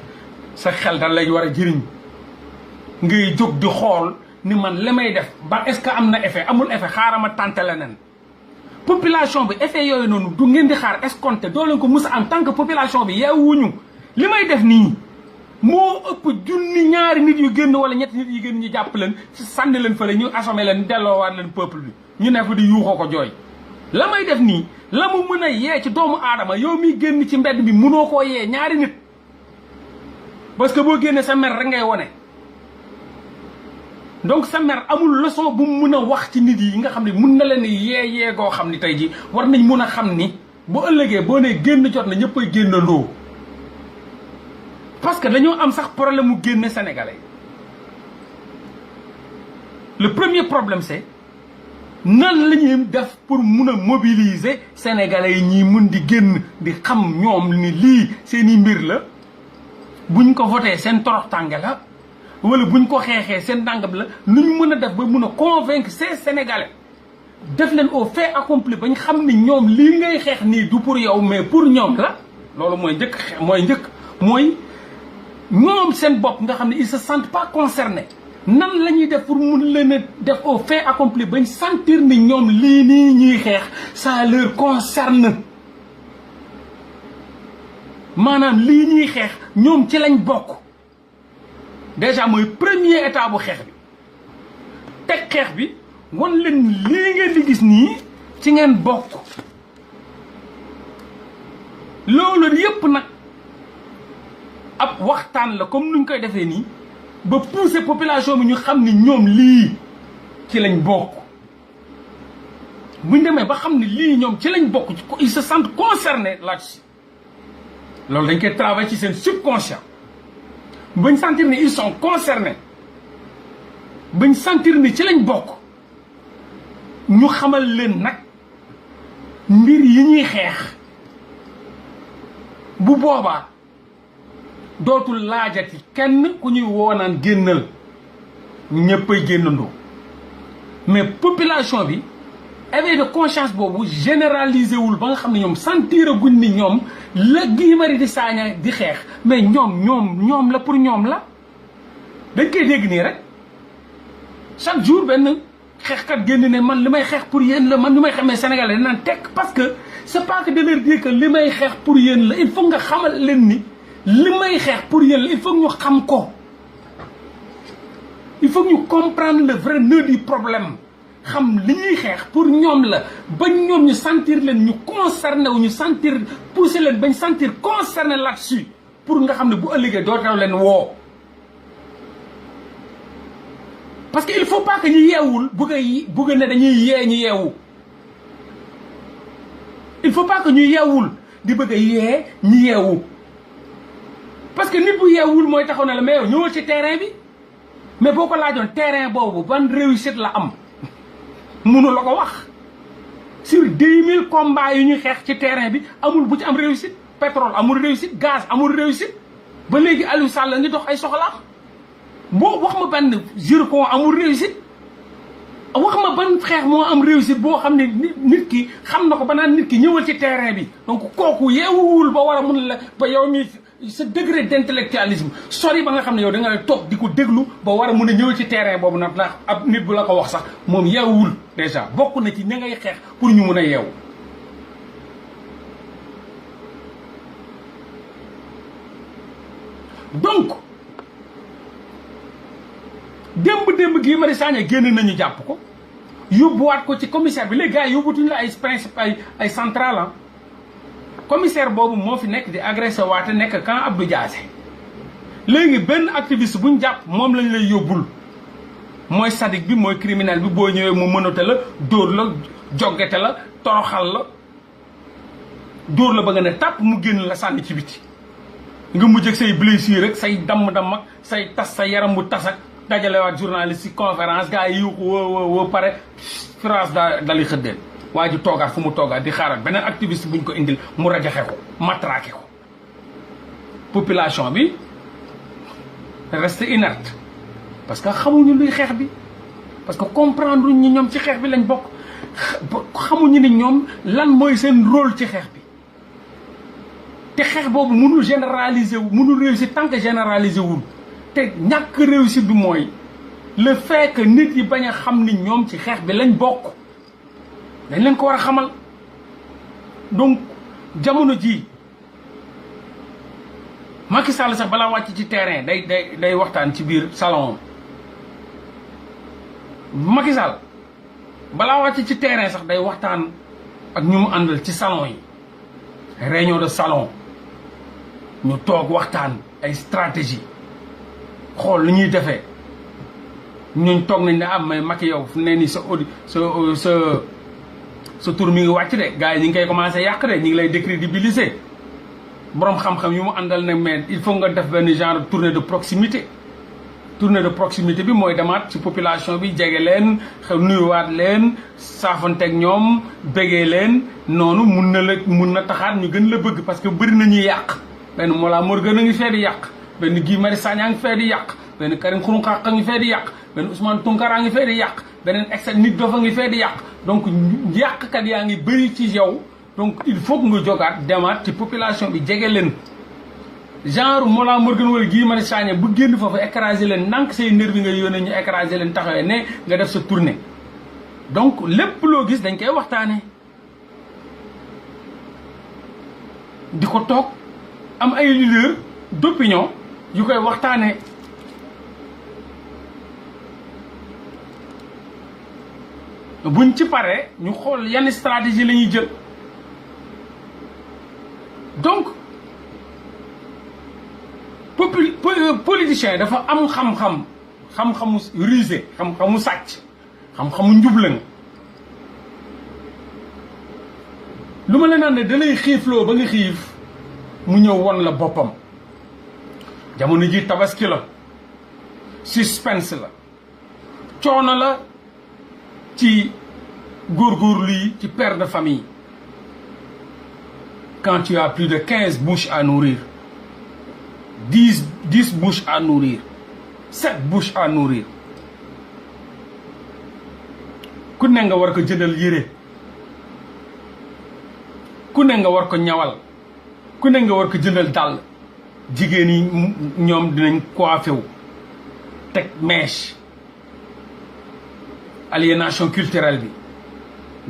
sa xel dal lay war a jëriñ ngay jóg di xool ni man li may def ba est-ce que am na effet amul effet xaaral ma tànte leneen population bi effet yooyu noonu du ngeen di xaar escompté doo leen ko mus a am tant que population bi yeewuñu li may def nii moo ëpp junni ñaari nit yu génn wala ñetti nit yu génn ñu jàpp leen sànni leen fële ñu assommé leen delloowaat leen peuple bi ñu ne fa di yuuxoo ko jooy la may def nii la mu mën a yee ci doomu aadama yow miy génn ci mbedd bi munoo koo yee ñaari nit parce que boo génnee sa mer rek ngay wone donc sa mer amul leçon bu mu mën a wax ci nit yi nga xam ne mun na leen yee goo xam ni tey ji war nañ mun a xam ni bu ëllëgee boo nee génn jot na ñëppay génnandoo parce que dañoo am sax problème mu génne sénégalais le premier problème c'est nan la ñuy def pour mun a mobiliser sénégalais yi ñi mun di génn di xam ñoom ni lii seeni mbir la buñ ko voté seen toroxtànge la wala buñ ko xeexee seen ndàngam la nuñ mën a def ba mun a convaincre ces sénégalais def leen au fait accompli bañ xam ni ñoom lii ngay xeex nii du pour yow mais pour ñoom la loolu mooy njëkk mooy ñoom seen bopp nga xam ne ils se sentent pas concernés nan la ñuy def pour mun leen a def au fait accompli bañ sentir ni ñoom lii nii ñuy xeex ça leur concerne maanaam lii ñuy xeex ñoom ci lañ bokk déjà mooy premier état bu xeex bi teg xeex bi wan leen lii ngeen di gis nii ci ngeen bokk loolu yépp nag ab waxtaan la comme nuñ koy defee nii ba pousser population bi ñu xam ni ñoom lii ci lañ bokk buñ demee ba xam ni lii ñoom ci lañ bokk ils se sentent concernés là-dessus loolu dañ koy travailler ci seen subconscient bañ sentir ni ils sont concernés bañ sentir ni ci lañ bokk ñu xamal leen nag mbir yi ñuy xeex bu boobaa dootul laajati kenn ku ñuy woonaan génnal ñëppay génnandoo mais population bi éveil de conscience boobu généralisé wul ba nga xam ne ñoom sentir guñ ni ñoom la Guy Marius Sagna di xeex mais ñoom la pour ñoom la dañ koy dégg nii rek chaque jour benn xeexkat génn ne man li may xeex pour yéen la man li may xamee Sénégalais naan tekk parce que c'est pas que de leur dire que li may xeex pour yéen la il faut nga xamal leen ni li may xeex pour yéen la il faut ñu xam ko il faut ñu comprendre le vrai nœud du problème xam li ñuy xeex pour ñoom la ba ñoom ñu sentir leen ñu concerné wu ñu sentir pousser leen bañ sentir concerné là-dessus pour nga xam ne bu ëllëgee dootaw leen woo parce que il faut pas que ñu yeewul bëgg ne dañuy yee ñu yeewu il faut pas que ñu yeewul di bëgg a yee ñu yeewu parce que nit bu yeewul mooy taxaw na la mais yow ñëwal ci terrain bi mais boo ko laajoon terrain boobu ban réussite la am mënu la ko wax sur 10 000 combats yu ñuy xeex ci terrain bi amul bu ci am réussite pétrole amul réussite gaz amul réussite ba léegi Aliou Sall ngi dox ay soxlaam boo wax ma benn zircon amul réussite wax ma ban xeex moo am réussite boo xam ne nit ki xam na ko ba naan nit ki ñëwal ci terrain bi donc kooku yeewuwul ba war a mun la ba yow mi sa degré d'intellectualisme sori ba nga xam ne yow da nga toog di ko déglu ba war a mun a ñëw ci terrain boobu nag ndax ab nit bu la ko wax sax moom yeewul déjà bokk na ci ña ngay xeex pour ñu mun a yeewu. donc démb Guy Marius Sagna génn nañu jàpp ko yóbbuwaat ko ci commissaire bi les gars yi yóbbutuñu la ay principal ay central commissaire boobu moo fi nekk di agressé waate nekk camp Abdou Diassé léegi benn activiste buñ jàpp moom lañ lay yóbbul mooy sadique bi mooy criminel bi boo ñëwee mu mënate la dóor la joggete la toroxal la dóor la ba nga ne tàpp mu génn la sànni ci biti nga mujj ak say blessure rek say damm-damm ak say tas sa yaram bu tas ak dajalewaat journaliste ci conférence gars yi yuuxu woo pare France dali xëddeen waa ji toogaat fu mu toogaat di xaaral beneen activiste buñ ko indil mu rajaxe ko matraqué ko population bi reste inerte parce que xamuñu luy xeex bi parce que comprendre ñi ñoom ci xeex bi lañ bokk xamuñu ni ñoom lan mooy seen rôle ci xeex bi te xeex boobu mënul généraliser wu mënul réussir tant que généraliser wul te ñàkk réussir bi mooy le fait que nit yi bañ a xam ni ñoom ci xeex bi lañ bokk dañ leen ko war a xamal donc jamono ji Macky Sall sax balaa wàcc ci terrain day waxtaan ci biir salon Macky Sall balaa wàcc ci terrain sax day waxtaan ak ñu mu àndal ci salon yi réunion de salon ñu toog waxtaan ay stratégie xool lu ñuy defee ñun toog nañ ne am mais Macky yow fu ne nii sa tour mi ngi wàcc de gars yi ñi ngi koy commencé yàq de ñi ngi lay décrédibiliser borom xam-xam yu mu àndal ne mais il faut nga def benn genre tournée de proximité bi mooy demaat ci population bi jege leen nuyuwaat leen saafanteeg ñoom bégee leen noonu mun na taxaat ñu gën la bëgg parce que bëri na ñuy yàq benn Mollah Morgun a ngi fee di yàq benn Guy Marius Sagna a ngi fee di yàq benn Karim Xrum Xax a ngi fee di yàq benn Ousmane Tounkara a ngi fee di yàq beneen ex nit dofa ngi fee di yàq donc yàqkat yaa ngi bëri ci yow donc il faut que nga jogaat demaat ci population bi jege leen genre Mollah Morgun wala Guy Marius Sagna bu génn foofu écraser leen ndànk say nervi nga yónnee ñu écraser leen taxawee ne nga def sa tournée donc lépp loo gis dañ koy waxtaane di ko toog am ay leader d'opinion yu koy waxtaane buñ ci paree ñu xool yan stratégie la ñuy jël donc politicien dafa am xam-xamu rusé xam-xamu sàcc xam-xamu njublan lu ma la naan ne da lay xiifloo ba nga xiif mu ñëw won la boppam jamono ji tabaski la suspense la coono la ci góorgóorlu yi ci père de famille quand tu as plus de 15 bouches à nourrir 10 bouches à nourrir 7 bouches à nourrir ku ne nga war ko jëndal yére ku ne nga war ko ñawal ku ne nga war ko jëndal dàll jigéen yi ñoom dinañ coiffé wu teg mèche aliénation culturelle bi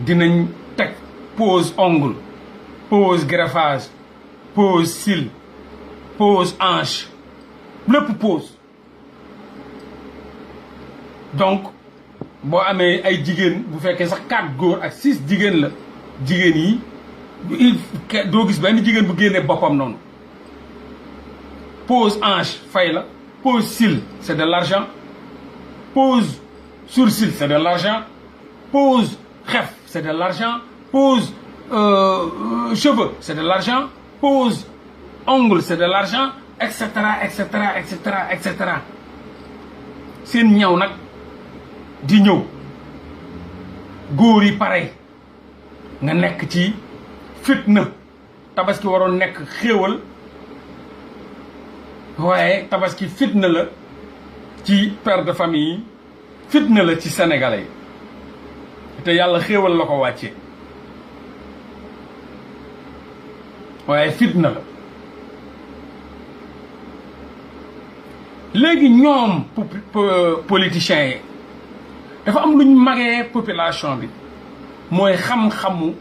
dinañ teg pose ongle pose greffage pose cils pose hanche lépp pose donc boo amee ay jigéen bu fekkee sax 4 góor ak 6 jigéen la jigéen yi doo gis benn jigéen bu génnee boppam noonu pose hanche fay la pose cils c'est de l'argent pose sourcil c'est de l'argent pose xef c'est de l'argent pose cheveux c'est de l'argent pose ongle c'est de l'argent etc etc etc etc seen ñaw nag di ñëw góor yi pare nga nekk ci fitna tabaski waroon nekk xéewal waaye tabaski fitna la ci père de famille yi fitna la ci sénégalais yi te yàlla xéewal la ko wàccee waaye fitna la léegi ñoom politiciens yi dafa am lu ñu magee population bi mooy xam-xamu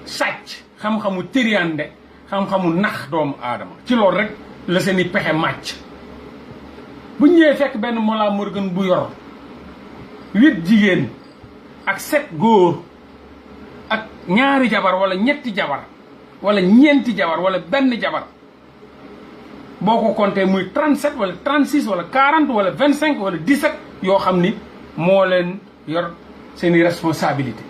sàcc xam-xamu tëriande xam-xamu nax doomu aadama ci loolu rek la seeni pexe màcc bu ñëwee fekk benn Mollah Morgun bu yor 8 jigéen ak 7 góor ak ñaari jabar wala ñetti jabar wala ñeenti jabar wala benn jabar boo ko compté muy 37 wala 36 wala 40 wala 25 wala 17 yoo xam ni moo leen yor seeni responsabilité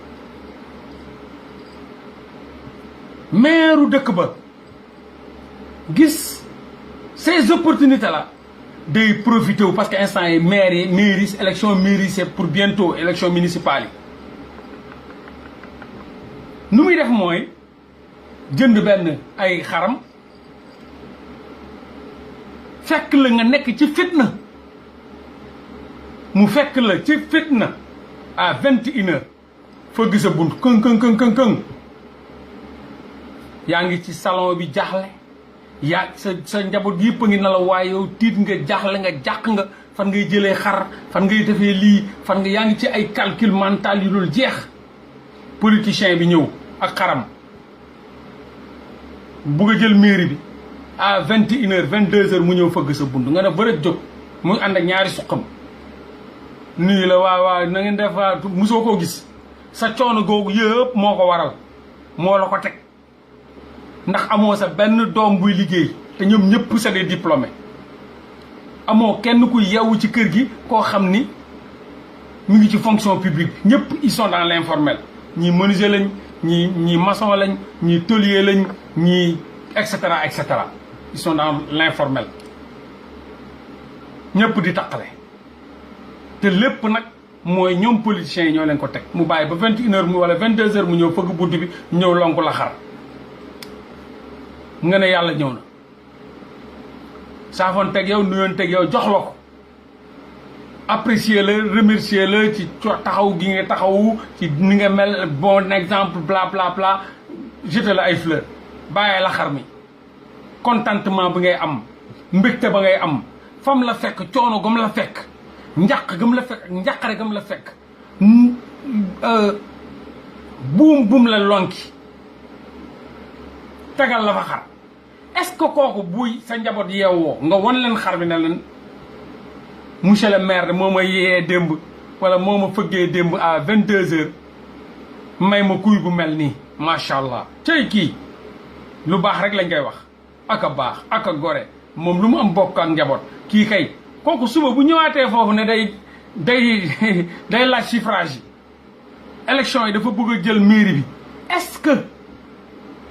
maire dëkk ba gis ces opportunités là day profité wu parce que instant yi mairie élection mairie c'est pour bientôt élection municipale yi nu muy def mooy jënd benn ay xaram fekk la nga nekk ci fitna mu fekk la ci fitna à 21h foo gis a bunt këng yaa ngi ci salon bi jaaxle yaa sa njaboot yëpp a ngi na la waaye yow tiit nga jaaxle nga jàq nga fan ngay jëlee xar fan ngay defee lii fan nga yaa ngi ci ay calcul mental yu dul jeex politicien bi ñëw ak xaram bugg a jël mairie bi à 21h 22h mu ñëw fëgg sa bunt nga ne bërëb jóg muy ànd ak ñaari suqam nuyu la waaw na ngeen def musoo koo gis sa coono googu yëpp moo ko waral moo la ko teg ndax amoo sa benn doom buy liggéey te ñoom ñëpp c'est des diplômés amoo kenn ku yeewu ci kër gi koo xam ni mu ngi ci fonction publique ñëpp ils sont dans l'informel ñii menuisier lañ ñii maçon lañ ñii tôlier lañ ñii et cetera ils sont dans l'informel ñëpp di taqale te lépp nag mooy ñoom politiciens yi ñoo leen ko teg mu bàyyi ba 21h mu wala 22h mu ñëw fëgg bunt bi ñëw lonku la xar nga ne yàlla ñëw na saafoon teg yow nuyoon teg yow jox la ko apprécier la remercier la ci taxaw gi nga taxawu ci ni nga mel bon exemple bla bla bla jeter la ay fleurs bàyyee la xar mi contentement bi ngay am mbégte ba ngay am fam la fekk coono gam la fekk njàq gam la fekk njàqare gam la fekk buum la lonki tegal la fa xar est-ce que kooku buy sa njaboot yeewoo nga won leen xar bi ne leen monsieur le maire de moo ma yee démb wala moo ma fëggee démb à 22h may ma kuy bu mel nii macha allah tey kii lu baax rek lañ koy wax ak a baax ak a gore moom lu mu am bokk ak njaboot kii kay kooku suba bu ñëwaatee foofu ne day laaj chiffrage yi élection yi dafa bëgg a jël mairie bi est-ce que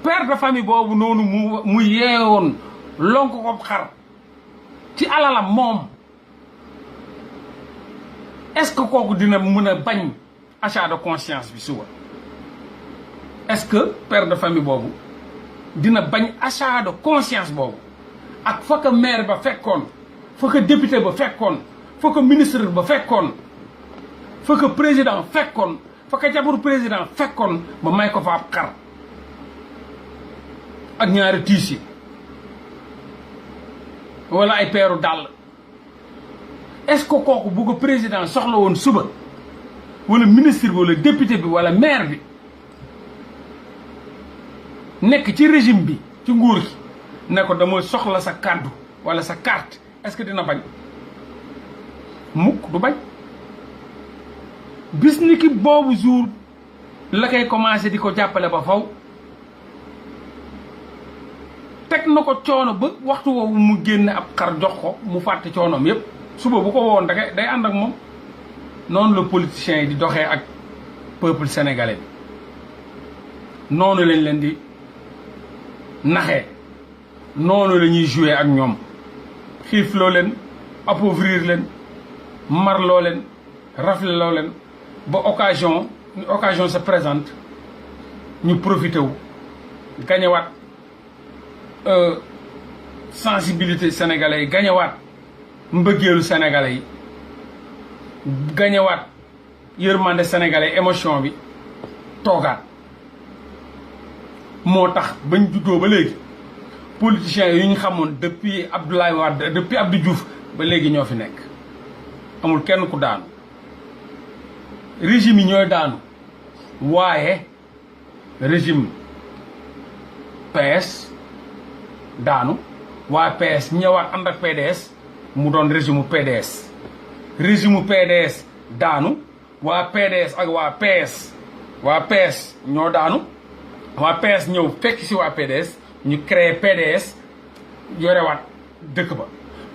père de famille boobu noonu mu yeewoon lonk ko xar ci alalam moom est-ce que kooku dina mën a bañ achat de conscience bi suba est-ce que père de famille boobu dina bañ achat de conscience boobu ak fa ko maire ba fekkoon fa ko député ba fekkoon fa ko ministre ba fekkoon fa ko président fekkoon fa ko jabaru président fekkoon ba may ko fa ab xar ak ñaari tiis yi wala ay peeru dàll est-ce que kooku bu ko président soxla woon suba wala ministre bi wala député bi wala maire bi nekk ci régime bi ci nguur gi ne ko dama soxla sa kàddu wala sa carte est-ce que dina bañ mukk du bañ bis ni ki boobu jour la koy commencé di ko jàppale ba faw teg na ko coono ba waxtu woowu mu génne ab xar jox ko mu fàtte coonoom yépp suba bu ko woon day ànd ak moom noonu la politiciens yi di doxee ak peuple sénégalais bi noonu lañ leen di naxee noonu la ñuy jouer ak ñoom xiif loo leen appauvrir leen mar loo leen rafle loo leen ba occasion se présente ñu profité wu gañewaat sensibilité sénégalais yi gañewaat mbëggeelu sénégalais yi gañewaat yërmande sénégalais émotion bi toogaat moo tax bañ juddoo ba léegi politiciens yi ñu xamoon depuis Abdoulaye Wade depuis Abdou Diouf ba léegi ñoo fi nekk amul kenn ku daanu régime yi ñooy daanu waaye régime PS daanu waa PS ñëwaat ànd ak PDS mu doon régime PDS régime PDS daanu waa PDS ak waa PS ñoo daanu waa PS ñëw fekk si waa PDS ñu créé PDS yorewaat dëkk ba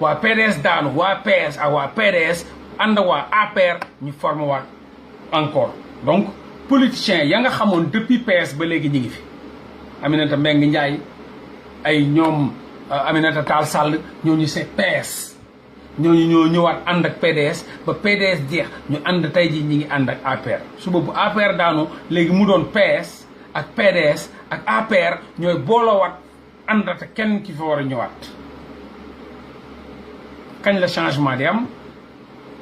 waa PDS daanu waa PS ak waa PDS ànd waa APR ñu formé waat encore donc politiciens ya nga xamoon depuis PS ba léegi ñi ngi fi Aminata Mbengue Ndiaye ay ñoom Aminata Tall Sall ñooñu c'est PS ñooñu ñoo ñëwaat ànd ak PDS ba PDS jeex ñu ànd tey ji ñi ngi ànd ak APR suba bu APR daanu léegi mu doon PS ak PDS ak APR ñooy booloowaat ànd ak kenn ki fa war a ñëwaat kañ la changement di am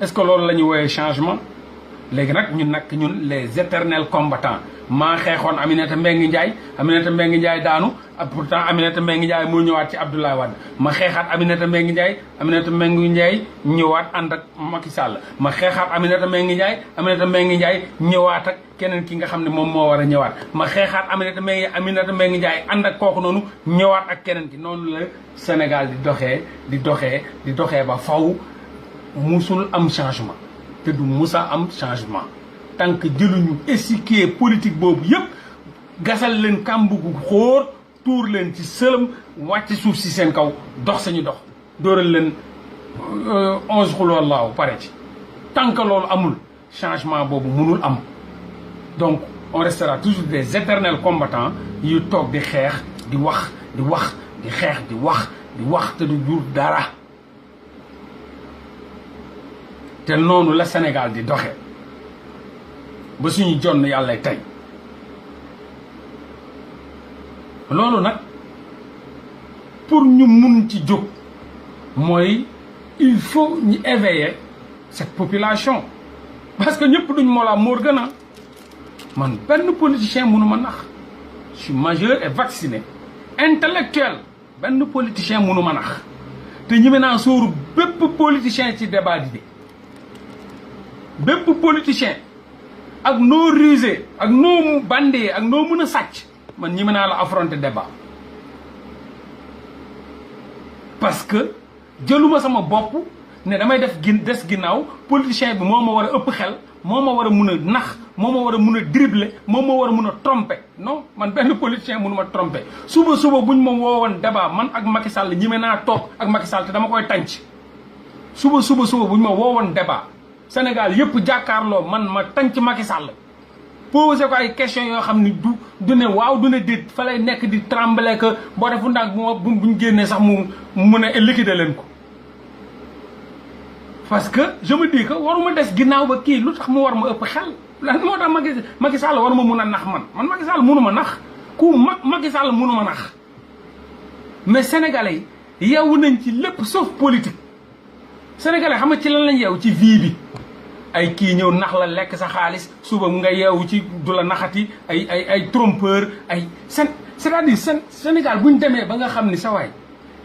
est-ce que loolu la ñuy woowee changement léegi nag ñun les éternels combattants maa xeexoon Aminata Mbengue Ndiaye daanu pourtant Aminata Mbengue Ndiaye moo ñëwaat ci Abdoulaye Wade ma xeexaat Aminata Mbengue Ndiaye ñëwaat ànd ak Macky Sall ma xeexaat Aminata Mbengue Ndiaye ñëwaat ak keneen ki nga xam ne moom moo war a ñëwaat ma xeexaat Aminata Mbengue Ndiaye ànd ak kooku noonu ñëwaat ak keneen ki noonu la Sénégal di doxee ba faw musul am changement te du musa am changement tant que jëluñu échiquier politique boobu yëpp gasal leen kàmb gu xóor tuur leen ci sëlëm wàcc suuf si seen kaw dox sañu dox dóoral leen 11 xul wallaahu pare ci tant que loolu amul changement boobu mënul am donc on restera toujours des éternels combattants yu toog di xeex di wax di xeex di wax te du jur dara te noonu la Sénégal di doxe ba suñu jonn yàlla tey loolu nag pour ñu mun ci jóg mooy il faut ñu éveiller cette population parce que ñëpp duñ Mollah Morgun man benn politicien mënu ma nax je suis majeur et vacciné intellectuel benn politicien mënu ma nax te ñi me naa sóoru bépp politicien ci débat di bépp politicien ak noo rusé ak noo bandé ak noo mën a sàcc man ñi mën naa la affronter débat parce que jëluma sama bopp ne damay des ginnaaw politicien bi moo ma war a ëpp xel moo ma war a mun a nax moo ma war a mun a dribbler moo ma war a mun a tromper non man benn politicien mënu ma tromper suba buñ ma woowoon débat man ak Macky Sall ñi mën naa toog ak Macky Sall te dama koy tànc suba buñ ma woowoon débat Sénégal yëpp jàkkaarloo man ma tànc Macky Sall posé ko ay questions yoo xam ni du ne waaw du ne déet fa lay nekk di trembler que boo defu ndax buñ génnee sax mu mun a liquider leen ko parce que je me dis que waruma des ginnaaw ba kii lu tax mu war ma ëpp xel lan moo tax Macky Sall war ma mun a nax man Macky Sall mënu ma nax ku Macky Sall mënu ma nax mais sénégalais yi yeewu nañ ci lépp sauf politique sénégalais xam nga ci lan lañ yeewu ci vie bi ay kii ñëw nax la lekk sa xaalis suba nga yeewu ci du la naxati ay trompeur ay c'est-à-dire Sénégal bu ñu demee ba nga xam ni sa waay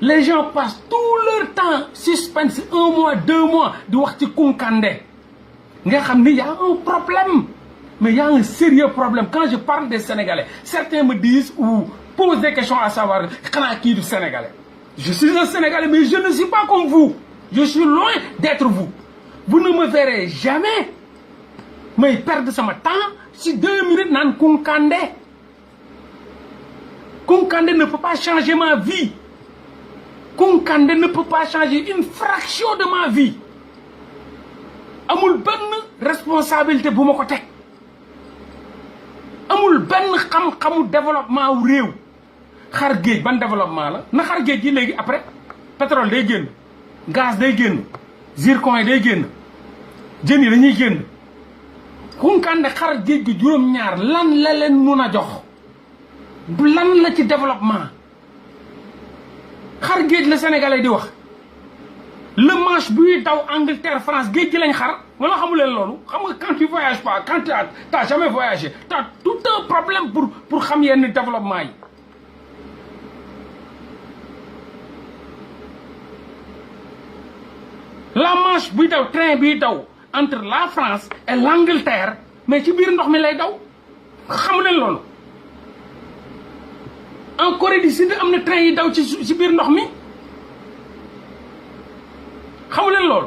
les gens passent tout leur temps suspense 1 mois 2 mois di wax ci Kounkandé nga xam ni y a un problème mais y a un sérieux problème quand je parle des Sénégalais certains me disent ou posent des questions à savoir xanaa kii du Sénégalais je suis un Sénégalais mais je ne suis pas comme vous je suis loin d'être vous. Vous ne me verrez jamais mais perdre sama temps si 2 minutes naan Kounkandé. Kounkandé ne peut pas changer ma vie. Kounkandé ne peut pas changer une fraction de ma vie. Amul benn responsabilité bu ma ko teg. Amul benn xam-xamu développement wu réew. Xar géej ban développement la na xar géej gi léegi après pétrole day génn. Gaz day génn zircon yi day génn jën yi dañuy génn Kounkandé xar géej gi juróom-ñaar lan la leen mun a jox lan la ci développement xar géej la sénégalais di wax le manche buy daw Angleterre France géej gi lañ xar wala xamu leen loolu xam nga quand tu voyages pas quand t'as jamais voyagé t'as tout un problème pour xam yenn développement yi la Manche buy daw train biy daw entre la France et l'Angleterre mais ci biir ndox mi lay daw xamu leen loolu. en Corée du Sud am na train yi daw ci biir ndox mi xamu leen loolu.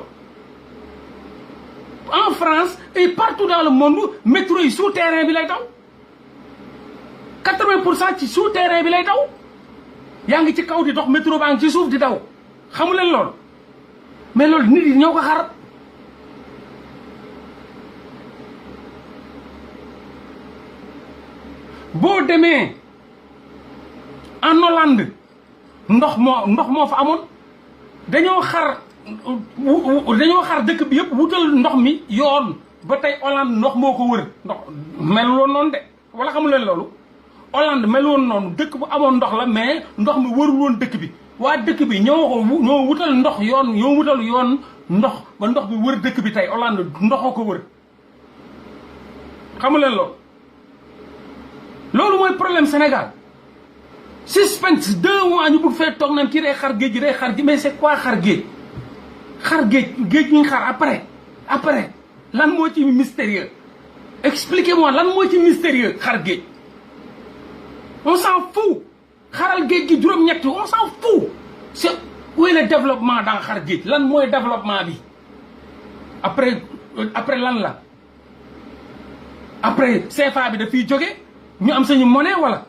en France et partout dans le monde métro yi souterrain bi lay daw 80% ci souterrain bi lay daw yaa ngi ci kaw di dox métro baa ngi ci suuf di daw xamu leen loolu. mais loolu nit yi ñoo ko xar boo demee en Hollande ndox moo fa amoon dañoo xar dëkk bi yëpp wutal ndox mi yoon ba tey Hollande ndox moo ko wër ndox mel woon noonu de wala xamu leen loolu. Hollande mel woon noonu dëkk bu amoon ndox la mais ndox mi wërul woon dëkk bi waa dëkk bi ñoo wutal ndox yoon ñoo wutal yoon ndox ba ndox bi wër dëkk bi tey Hollande ndoxoo ko wër xamu leen loolu. loolu mooy problème Sénégal suspense 2 mois ñu bëgg fee toog naan kii day xar géej gi day xar gi mais c'est quoi xar géej. xar géej ñu xar après lan moo ci mystérieux expliquez-moi lan moo ci mystérieux xar géej on s'en fout xaral géej gi juróom-ñetti on s'en fout c'est où est le développement dans xar géej lan mooy développement bi après lan la après CFA bi dafiy jóge ñu am sañu monnaie wala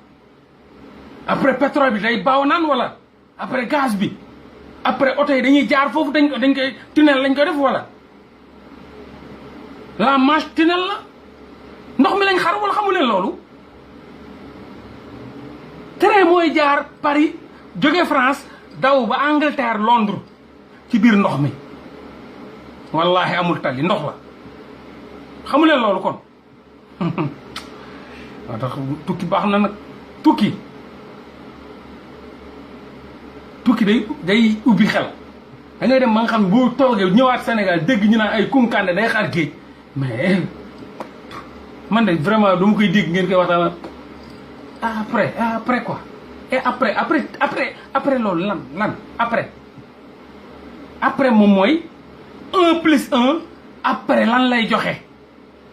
après pétrole bi day baaw naan wala après gaz bi après oto yi dañuy jaar foofu dañ koy tunnel lañ koy def wala la Manche tunnel la ndox mi lañ xar wala xamu leen loolu. train mooy jaar Paris jóge France daw ba Angleterre Londres ci biir ndox mi wallahi amul tali ndox la xamu leen loolu kon. waa tax tukki baax na nag tukki day ubbi xel da ngay dem ba nga xam ne boo toogee ñëwaat Sénégal dégg ñu naan ay Kounkandé day xar géej mais man de vraiment dama koy dégg ngeen koy waxtaan après quoi et après loolu lan après moom mooy 1+1 après lan lay joxe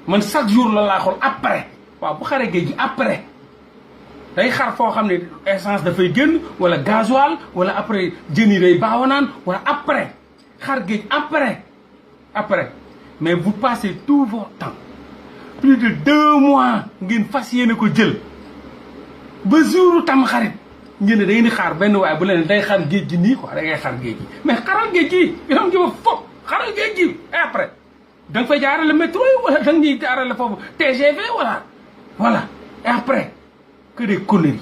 man chaque jour la laa xool après waaw bu xaree géej gi après day xar foo xam ne essence dafay génn wala gasoil wala après jën yi day baawanaan wala après xar géej après mais vous passez tout votre temps plus de 2 mois ngeen fas yéene ko jël ba jouru tam xarit ngeen ne da ngeen di xaar benn waaye bu leen day xar géej gi nii quoi da ngay xar géej gi mais xaral géej gi bi xam ngi ba foog xaral géej gi et après da nga fay jaarale métro yi wala da nga ñuy jaarale foofu TGV voilà et après que des conneries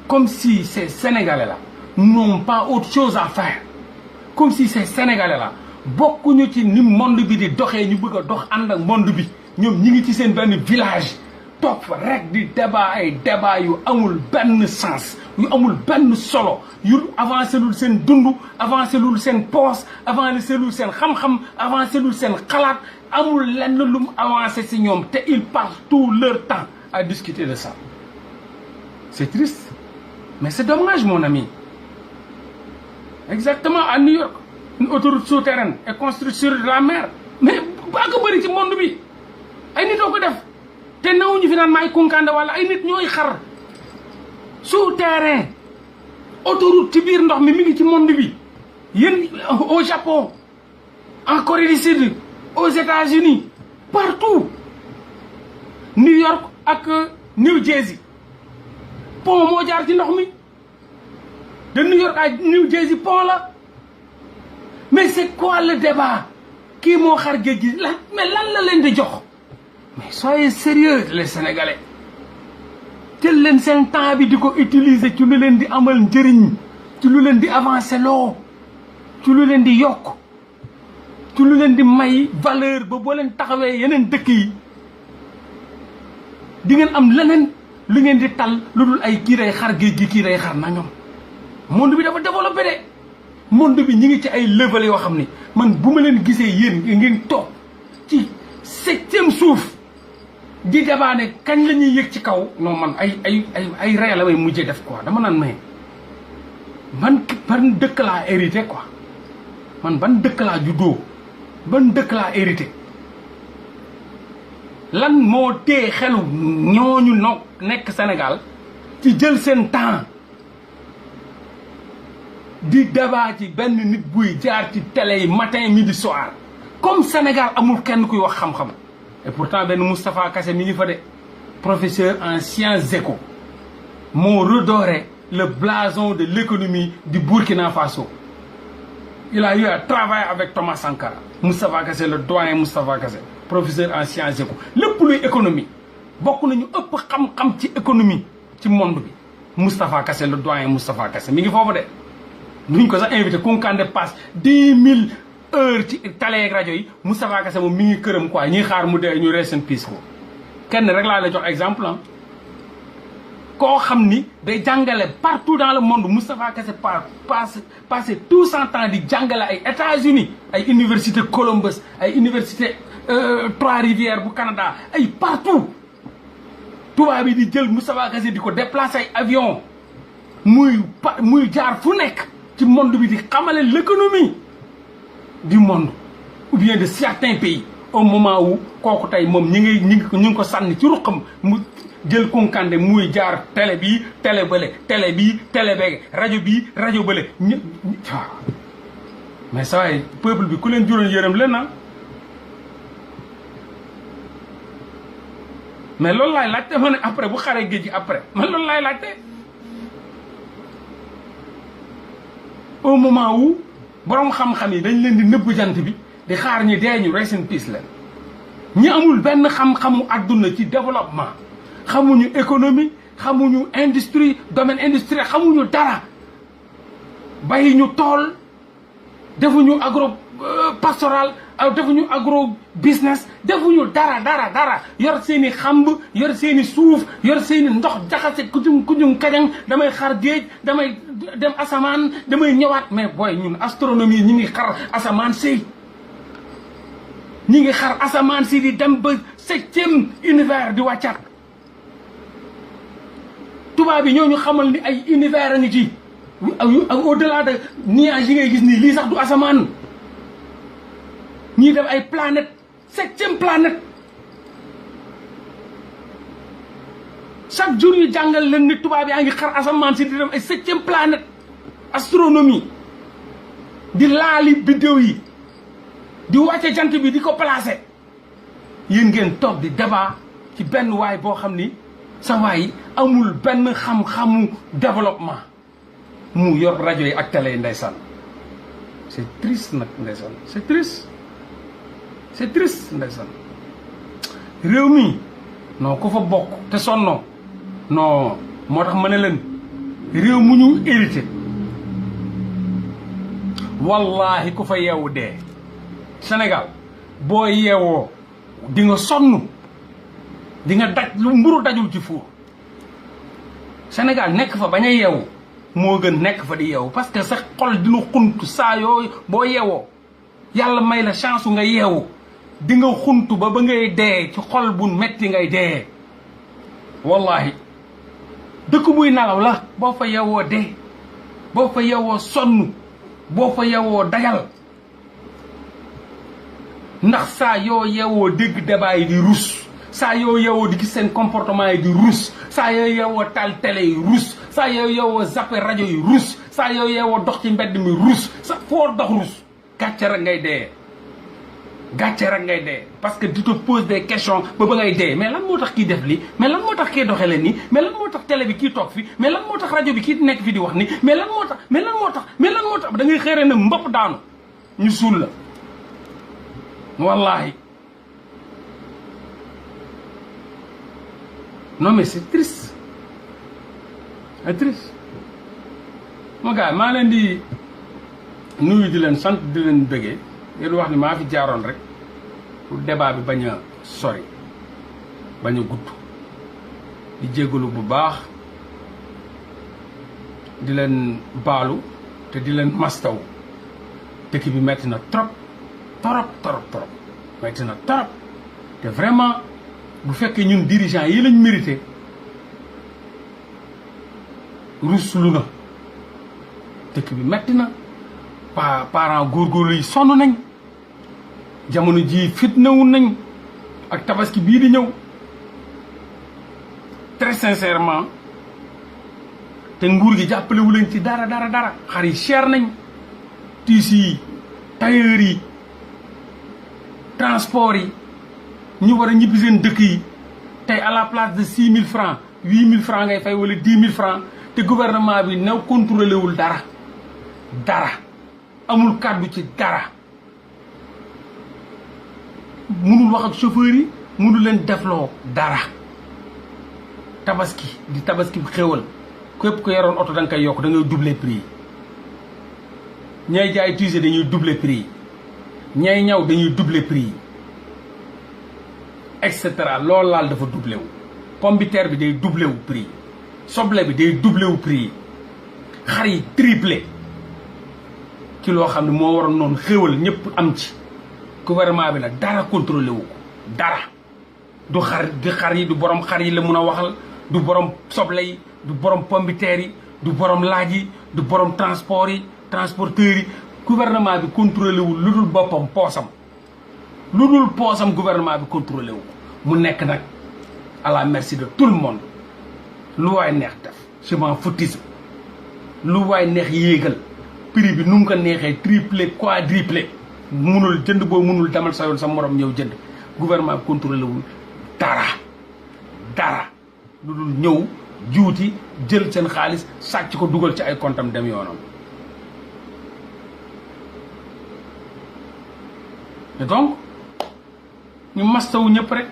comme si ces Sénégalais-là n'ont pas autre chose à faire comme si ces Sénégalais-là bokkuñu ci ni monde bi di doxee ñu bëgg a dox ànd ak monde bi ñoom ñi ngi ci seen benn village toog fa rek di débat yu amul benn sens yu amul benn solo yu avancé lul seen dund avancé lul seen poos avancé lul seen xam-xam avancé lul seen xalaat amul lenn lu mu avancé si ñoom te ils passent tout leur temps à discuter de ça. C'est triste mais c'est dommage mon ami. Exactement à New York une autoroute souterraine est construite sur la mer mais baa ko bëri ci monde bi ay nit oo ko def te nawuñu fi naan maay Kounkandé wala ay nit ñooy xar souterrain autoroute ci biir ndox mi ngi ci monde bi yéen au Japon en Corée du Sud aux États-Unis partout New York ak New Jersey pont moo jaar ci ndox mi de New York à New Jersey pont la mais c'est quoi le débat kii moo xar géej gi lan mais lan la leen di jox mais soyez sérieux les Sénégalais jël leen seen temps bi di ko utiliser ci lu leen di amal njëriñ ci lu leen di avancer loo ci lu leen di yokk ci lu leen di may valeur ba boo leen taxawee yeneen dëkk yi di ngeen am leneen lu ngeen di tal lu dul ay kii day xar géej gi kii day xar nangam monde bi dafa développé de monde bi ñi ngi ci ay level yoo xam ni man bu ma leen gisee yéen ngeen toog ci 7e suuf di débaane kañ la ñuy yëg ci kaw non man ay ree la may mujjee def quoi dama naan mais man ban dëkk laa hérité quoi man ban dëkk laa juddoo ban dëkk laa hérité lan moo tee xelu ñooñu nekk Sénégal ci jël seen temps di débat ci benn nit buy jaar ci télé yi matin midi soir comme Sénégal amul kenn kuy wax xam-xam et pourtant benn Moustapha Kassé mi ngi fa de professeur en sciences éco moo redoré le blason de l'économie du Burkina Faso. Il a eu à travailler avec Thomas Sankara. Moustapha Kassé, le doyen Moustapha Kassé, professeur en sciences éco. Le plus économie. Beaucoup de nous ont ci économie ci monde bi. Moustapha Kassé, le doyen Moustapha Kassé. Mi ngi fofu dé. Nous ko sax invité Kounkandé passe 10 000 heures ci télé ak radio yi. Moustapha Kassé moom mi ngi kërëm quoi. Ñi xaar mu dé ñu rest in peace ko. Kenn rek la jox exemple hein. Koo xam ni day jàngale partout dans le monde Moustapha Kassé passé tout son temps di jàngale ay États-Unis ay université Columbus ay université Trois-Rivières bu Canada ay partout tubaab bi di jël Moustapha Kassé di ko déplacer ay avion muy jaar fu nekk ci monde bi di xamale l'économie du monde ou bien de certains pays au moment où kooku tey moom ñi ngi ko sànni ci ruqam mu jël Kounkandé muy jaar télé bi télé bële télé bi télé beege rajo bi rajo bële mais ça waay peuple bi ku leen juróon yërëm leen na mais loolu laay laajte ma ne après bu xaree géej gi après man loolu laay laajte au moment où borom xam-xam yi dañ leen di nëbb jant bi di xaar ñi dee ñu rest in peace leen ñi amul benn xam-xamu adduna ci développement xamuñu économie xamuñu industrie domaine industriel xamuñu dara bayi ñu tool defuñu agro pastoral defuñu agro business defuñu dara yor seeni xamb yor seeni suuf yor seeni ndox jaxase kujum kajang damay xar géej damay dem asamaan damay ñëwaat mais booy ñun astronomie ñi ngi xar asamaan si ñi ngi xar asamaan si di dem ba 7e univers di wàccaat tubaab bi ñooñu xamal ni ay univers a ngi ci au delà de nuages yi ngay gis nii lii sax du asamaan ñii def ay planète 7e planète chaque jour ñu jàngal leen ni tubaab yaa ngi xar asamaan si di dem ay 7e planète astronomie di laali biddew yi di wàcce jant bi di ko placé yéen ngeen toog di débat ci benn waay boo xam ni sa waay amul benn xam-xamu développement mu yor rajo yi ak télé yi ndeysaan c'est triste nag ndeysaan c'est triste ndeysaan réew mi non ku fa bokk te sonnoo non moo tax ma ne leen réew mu ñu hérité wallahi ku fa yeewu dee Sénégal boo yeewoo di nga sonn di nga daj lu mburu dajul ci fuur Sénégal nekk fa bañ a yeewu moo gën nekk fa di yeewu parce que sa xol dina xuntu saa yooyu boo yeewoo yàlla may la chance nga yeewu di nga xuntu ba ngay dee ci xol bu metti ngay dee wallahi dëkk buy nalaw la boo fa yeewoo dee boo fa yeewoo sonn boo fa yeewoo dajal ndax saa yoo yeewoo dégg débat yi di rus saa yoo yeewoo di gis seen comportement yi di rus saa yoo yeewoo tal télé yi rus saa yoo yeewoo zappe rajo yi rus saa yoo yeewoo dox ci mbedd mi rus sa foo dox rus gàcce rek ngay dee parce que tu te poses des questions ba ngay dee mais lan moo tax kii def lii mais lan moo tax kii doxee leen nii mais lan moo tax télé bi kii toog fi mais lan moo tax rajo bi kii nekk fi di wax nii mais lan moo tax da ngay xëere na mbopp daanu ñu suul la wallahi non mais c'est triste moo gars maa leen di nuyu di leen sant di leen bëggee yéen wax ni maa fi jaaroon rek pour débat bi bañ a sori bañ a gudd di jégalu bu baax di leen baalu te di leen mastaw dëkk bi metti na trop metti na trop te vraiment bu fekkee ñun dirigeants yi lañ mérité ruslu na dëkk bi metti na parents góorgóorlu yi sonn nañ jamono ji fitnawu nañ ak tabaski bii di ñëw très sincèrement te nguur gi jàppalewu leen ci dara xar yi cher nañ tiis yi tailleur yi transport yi ñu war a ñibbi seen dëkk yi tey à la place de 6 000 francs 8 000 francs ngay fay wala 10 000 francs te gouvernement bi new contrôlé wul dara amul kàddu ci dara munul wax ak chauffeur yi munul leen defloo dara tabaski di tabaski bu xéwal képp ko yoroon oto da nga koy yokk da ngay doubler prix yi ñay jaay tuise dañuy doubler prix yi ñay ñaw dañuy doubler prix yi et cetera loolu laal dafa doublé wu pomme de terre bi day doublé wu prix soble bi day doublé wu prix xar yi triplé ci loo xam ne moo waroon noonu xéwal ñëpp am ci gouvernement bi nag dara contrôlé wu ko dara du xar yi du borom xar yi la mun a waxal du borom soble yi du borom pomme de terre yi du borom laaj yi du borom transport yi transporteurs yi gouvernement bi contrôlé wul lu dul boppam poosam lu dul poosam gouvernement bi contrôlé wu mu nekk nag à la merci de tout le monde lu waay neex def je m'en foutisme lu waay neex yéegal prix bi nu mu ko neexee triplé quadruplé munul jënd boo munul demal sa yoon sa morom ñëw jënd gouvernement bi contrôlé wul dara lu dul ñëw juuti jël seen xaalis sàcc ko dugal ci ay comptam dem yoonam et donc ñu mastawu ñëpp rek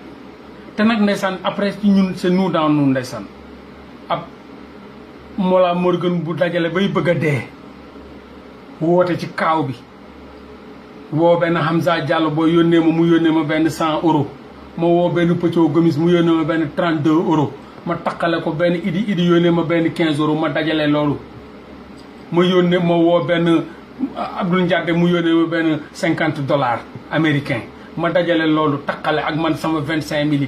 te nag ndeysaan après ci ñun c'est nous dans nous ndeysaan ab Mollah Morgun bu dajale bay bëgg a dee woote ci kaaw bi woo benn Hamza Diallo boo yónnee ma mu yónnee ma benn 100 euros ma woo benn Pëccoo Gomis mu yónnee ma benn 32 euros ma taqale ko benn idi yónnee ma benn 15 euros ma dajale loolu ma woo benn Abdoul Ndiadé mu yónnee ma benn $50 américain ma dajale loolu taqale ak man sama 25 000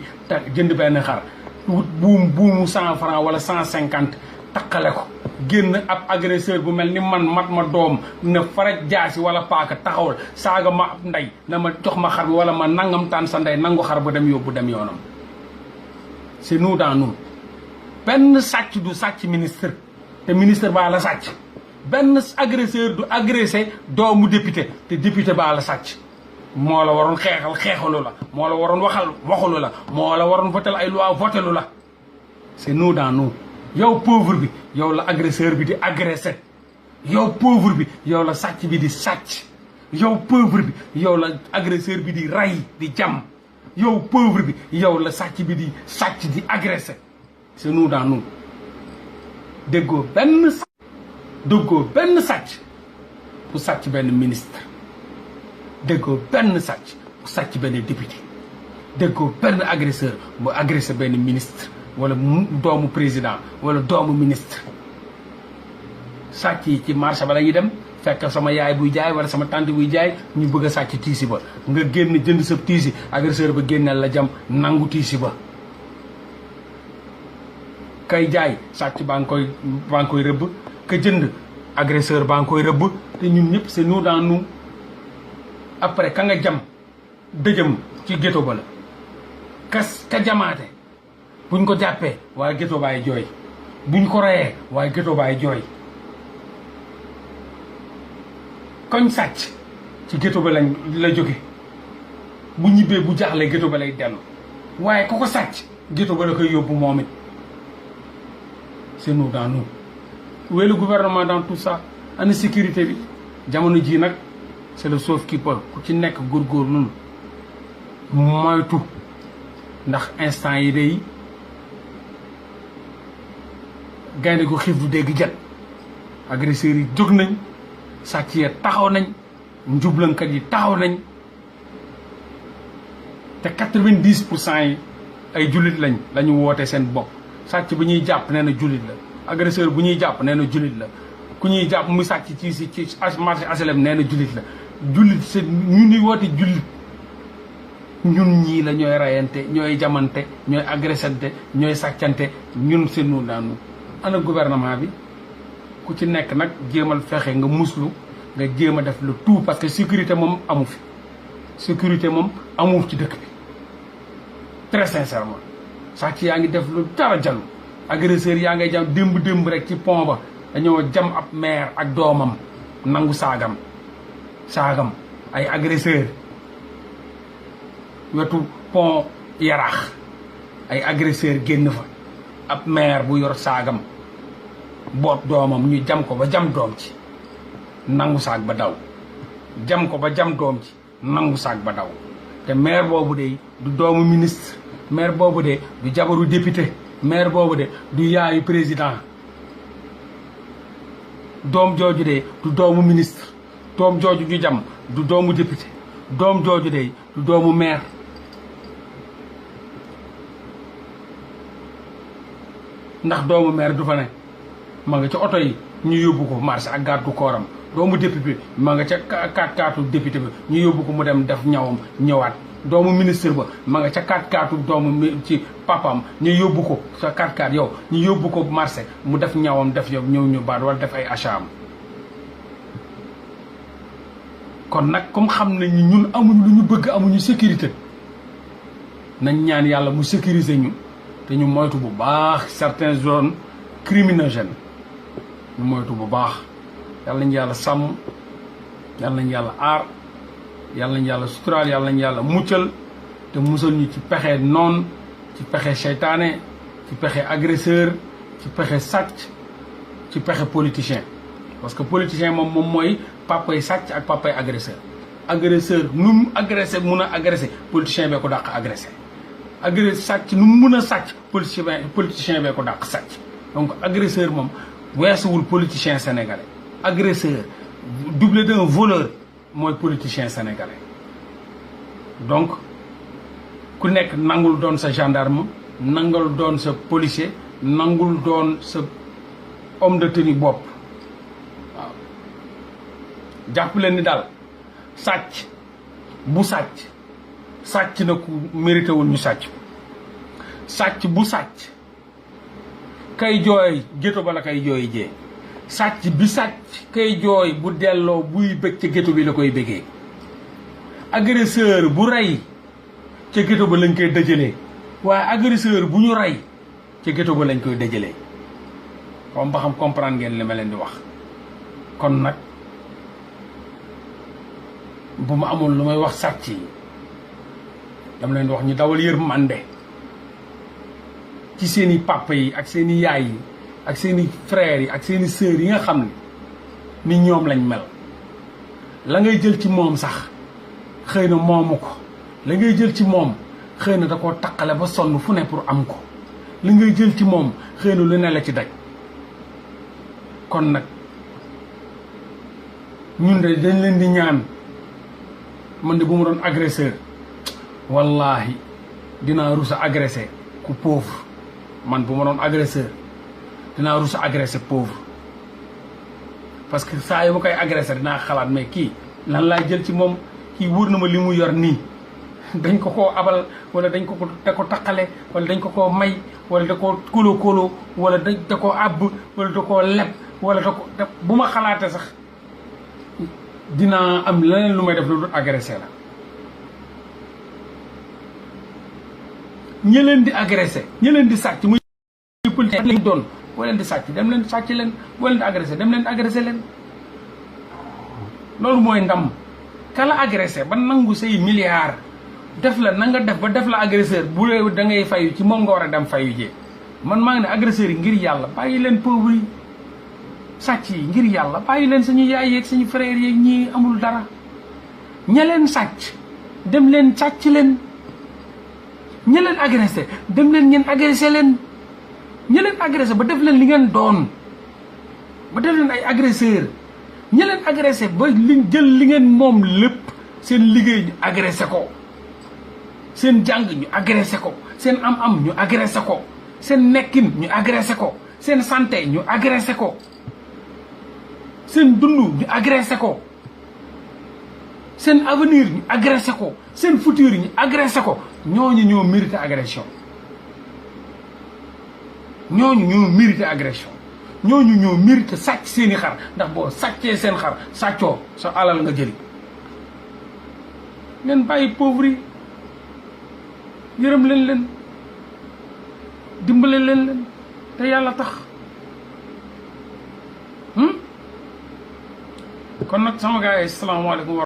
jënd benn xar wut buumu 100 francs wala 150 taqale ko génn ab agresseur bu mel ni man mat ma doom ne faraj jaasi wala paaka taxawal saaga ma ab ndey na ma jox ma xar bi wala ma nangam taan sa ndey nangu xar ba dem yóbbu dem yoonam c'est nous dans nous benn sàcc du sàcc ministre te ministre baa la sàcc benn agresseur du agressé doomu député te député baa la sàcc moo la waroon xeexalu la moo la waroon waxalu la moo la waroon votel ay loi votelu la c'est nous dans nous yow pauvre bi yow la agresseur bi di agressé yow pauvre bi yow la sàcc bi di sàcc yow pauvre bi yow la agresseur bi di ray di jam yow pauvre bi yow la sàcc bi di sàcc di agressé c'est nous dans nous déggoo benn sàcc bu sàcc benn ministre déggoo benn sàcc bu sàcc benn député déggoo benn agresseur bu agressé benn ministre wala doomu président wala doomu ministre sàcc yi ci marché ba la ñuy dem fekk sama yaay buy jaay wala sama tante buy jaay ñu bëgg a sàcc tiisi ba nga génn jënd sa tiisi agresseur ba génneel la jam nangu tiisi ba kay jaay sàcc baa ngi koy rëbb ka jënd agresseur baa ngi koy rëbb te ñun ñëpp c'est nous dans nous après ka nga jam dëjëm ci ghetto ba la ka jamaate buñ ko jàppee waaye ghetto baay jooy buñ ko reyee waaye ghetto baay jooy koñ sàcc ci ghetto ba la jóge bu ñibbee bu jaaxlee ghetto ba lay dellu waaye ku ko sàcc ghetto ba la koy yóbbu moom it c'est nous dans nous où est le gouvernement dans tout ça ana sécurité bi jamono ji nag c'est le sauve qui peut ku ci nekk góorgóor nun moytu ndax instant yi day gaynde gu xiif du dégg jat agresseurs yi jóg nañ sàcc ya taxaw nañ njublankat yi taxaw nañ te 90% yi ay jullit lañ la ñu woote seen bopp sàcc bu ñuy jàpp nee na jullit la agresseur bu ñuy jàpp nee na jullit la ku ñuy jàpp mu sàcc ci marché HLM nee na jullit la jullit c'est ñu ni woote jullit ñun ñii la ñooy rayante ñooy jamante ñooy agressante ñooy sàccante ñun c'est nous dans nous ana gouvernement bi ku ci nekk nag jéemal fexe nga muslu nga jéem a def le tout parce que sécurité moom amu fi sécurité moom amu ci dëkk bi très sincèrement sàcc yaa ngi def lu dara jalu agresseur yaa ngay jam démb rek ci pont ba dañoo jam ab maire ak doomam nangu saagam ay agresseur wetu pont Yaraax ay agresseur génn fa ab maire bu yor saagam boot doomam ñu jam ko ba jam doom ci nangu saag ba daw jam ko ba jam doom ci nangu saag ba daw te maire boobu de du doomu ministre maire boobu de du jabaru député maire boobu de du yaayu président doom jooju de du doomu ministre doom jooju ju jam du doomu député doom jooju de du doomu maire ndax doomu maire du fa ne ma nga ca oto yi ñu yóbbu ko marché ak garde kooram doomu député ma nga ca kaatu député bi ñu yóbbu ko mu dem def ñawam ñëwaat doomu ministre ba ma nga ca kaatu doomu ci papam ñu yóbbu ko sa kaat yow ñu yóbbu ko marché mu def ñawam def yow ñëw ñu baat wala def ay achat am kon nag comme xam nañ ni ñun amuñu lu ñu bëgg amuñu sécurité nañ ñaan yàlla mu sécuriser ñu te ñu moytu bu baax certaines zones criminogènes ñu moytu bu baax yàlla nañu yàlla sàmm yàlla nañu yàlla aar yàlla nañu yàlla suturaal yàlla nañu yàlla muccal te musal ñu ci pexe noon ci pexe seytaane ci pexe agresseur ci pexe sàcc ci pexe politicien parce que politicien moom mooy papay sàcc ak papay agresseur nu mu agressé mun a agressé politicien bee ko dàq agressé sàcc nu mu mun a sàcc politicien bee ko dàq sàcc donc agresseur moom weesuwul politicien sénégalais agresseur doublé d'un voleur mooy politicien sénégalais donc ku nekk nangul doon sa gendarme nangul doon sa policier nangul doon sa homme de tenue bopp waaw jàpp leen ni daal sàcc bu sàcc na ku mérité wul ñu sàcc bu sàcc kay jooy géto ba la kay jooy jee sàcc bi sàcc kay jooy bu delloo buy bëgg ca géto bi la koy bëggee agresseur bu rey ca géto ba lañ koy dëjëlee waaye agresseur bu ñu rey ca géto ba lañ koy dëjëlee comme ba xam comprendre ngeen li ma leen di wax kon nag bu ma amoon lu may wax sàcc yi dama leen di wax ñu dawal yërmande ci seeni papa yi ak seeni yaay yi ak seeni frères yi ak seeni sœurs yi nga xam ni ñoom lañ mel la ngay jël ci moom sax xëy na moomu ko la ngay jël ci moom xëy na da koo taqale ba sonn fu ne pour am ko li ngay jël ci moom xëy na lu ne la ci daj kon nag ñun de dañ leen di ñaan man de bu ma doon agresseur wallahi dinaa rus a agressé ku pauvre man bu ma doon agresseur dinaa rus a agressé pauvre parce que saa yu ma koy agressé dinaa xalaat mais kii lan laay jël ci moom kii wóor na ma li mu yor nii dañ ko koo abal wala dañ ko da ko taqale wala dañ ko koo may wala da koo kolo wala da koo àbb wala da koo leb wala da ko bu ma xalaatee sax dinaa am leneen lu may def lu dul agressé la ñi leen di agressé ñi leen di sàcc muy politique lañ doon boo leen di sàcc dem leen sàcc leen boo leen di agressé dem leen agressé leen loolu mooy ndam kala agressé ba nangu say milliards def la na nga def ba def la agresseur bu dee da ngay fayu ci moom nga war a dem fayu jee man maa ngi ne agresseurs yi ngir yàlla bàyyi leen pauvre yi sàcc yi ngir yàlla bàyyi leen suñu yaay yeeg suñu frères yeeg ñii amul dara ña leen sàcc dem leen sàcc leen ña leen agressé dem leen ngeen agressé leen ña leen agressé ba def leen li ngeen doon ba def leen ay agresseur ña leen agressé ba li jël li ngeen moom lépp seen liggéey ñu agressé ko seen jàng ñu agressé ko seen am-am ñu agressé ko seen nekkin ñu agressé ko seen santé ñu agressé ko seen dund ñu agressé ko seen avenir ñu agressé ko seen futur ñu agressé ko ñooñu ñoo mérité agression ñooñu ñoo mérité agression ñooñu ñoo mérite sàcc seeni xar ndax boo sàccee seen xar sàccoo sa alal nga jëli ngeen bàyyi pauvre yi yërëm leen dimbale leen te yàlla tax kon nag sama gars yi salaamaaleykum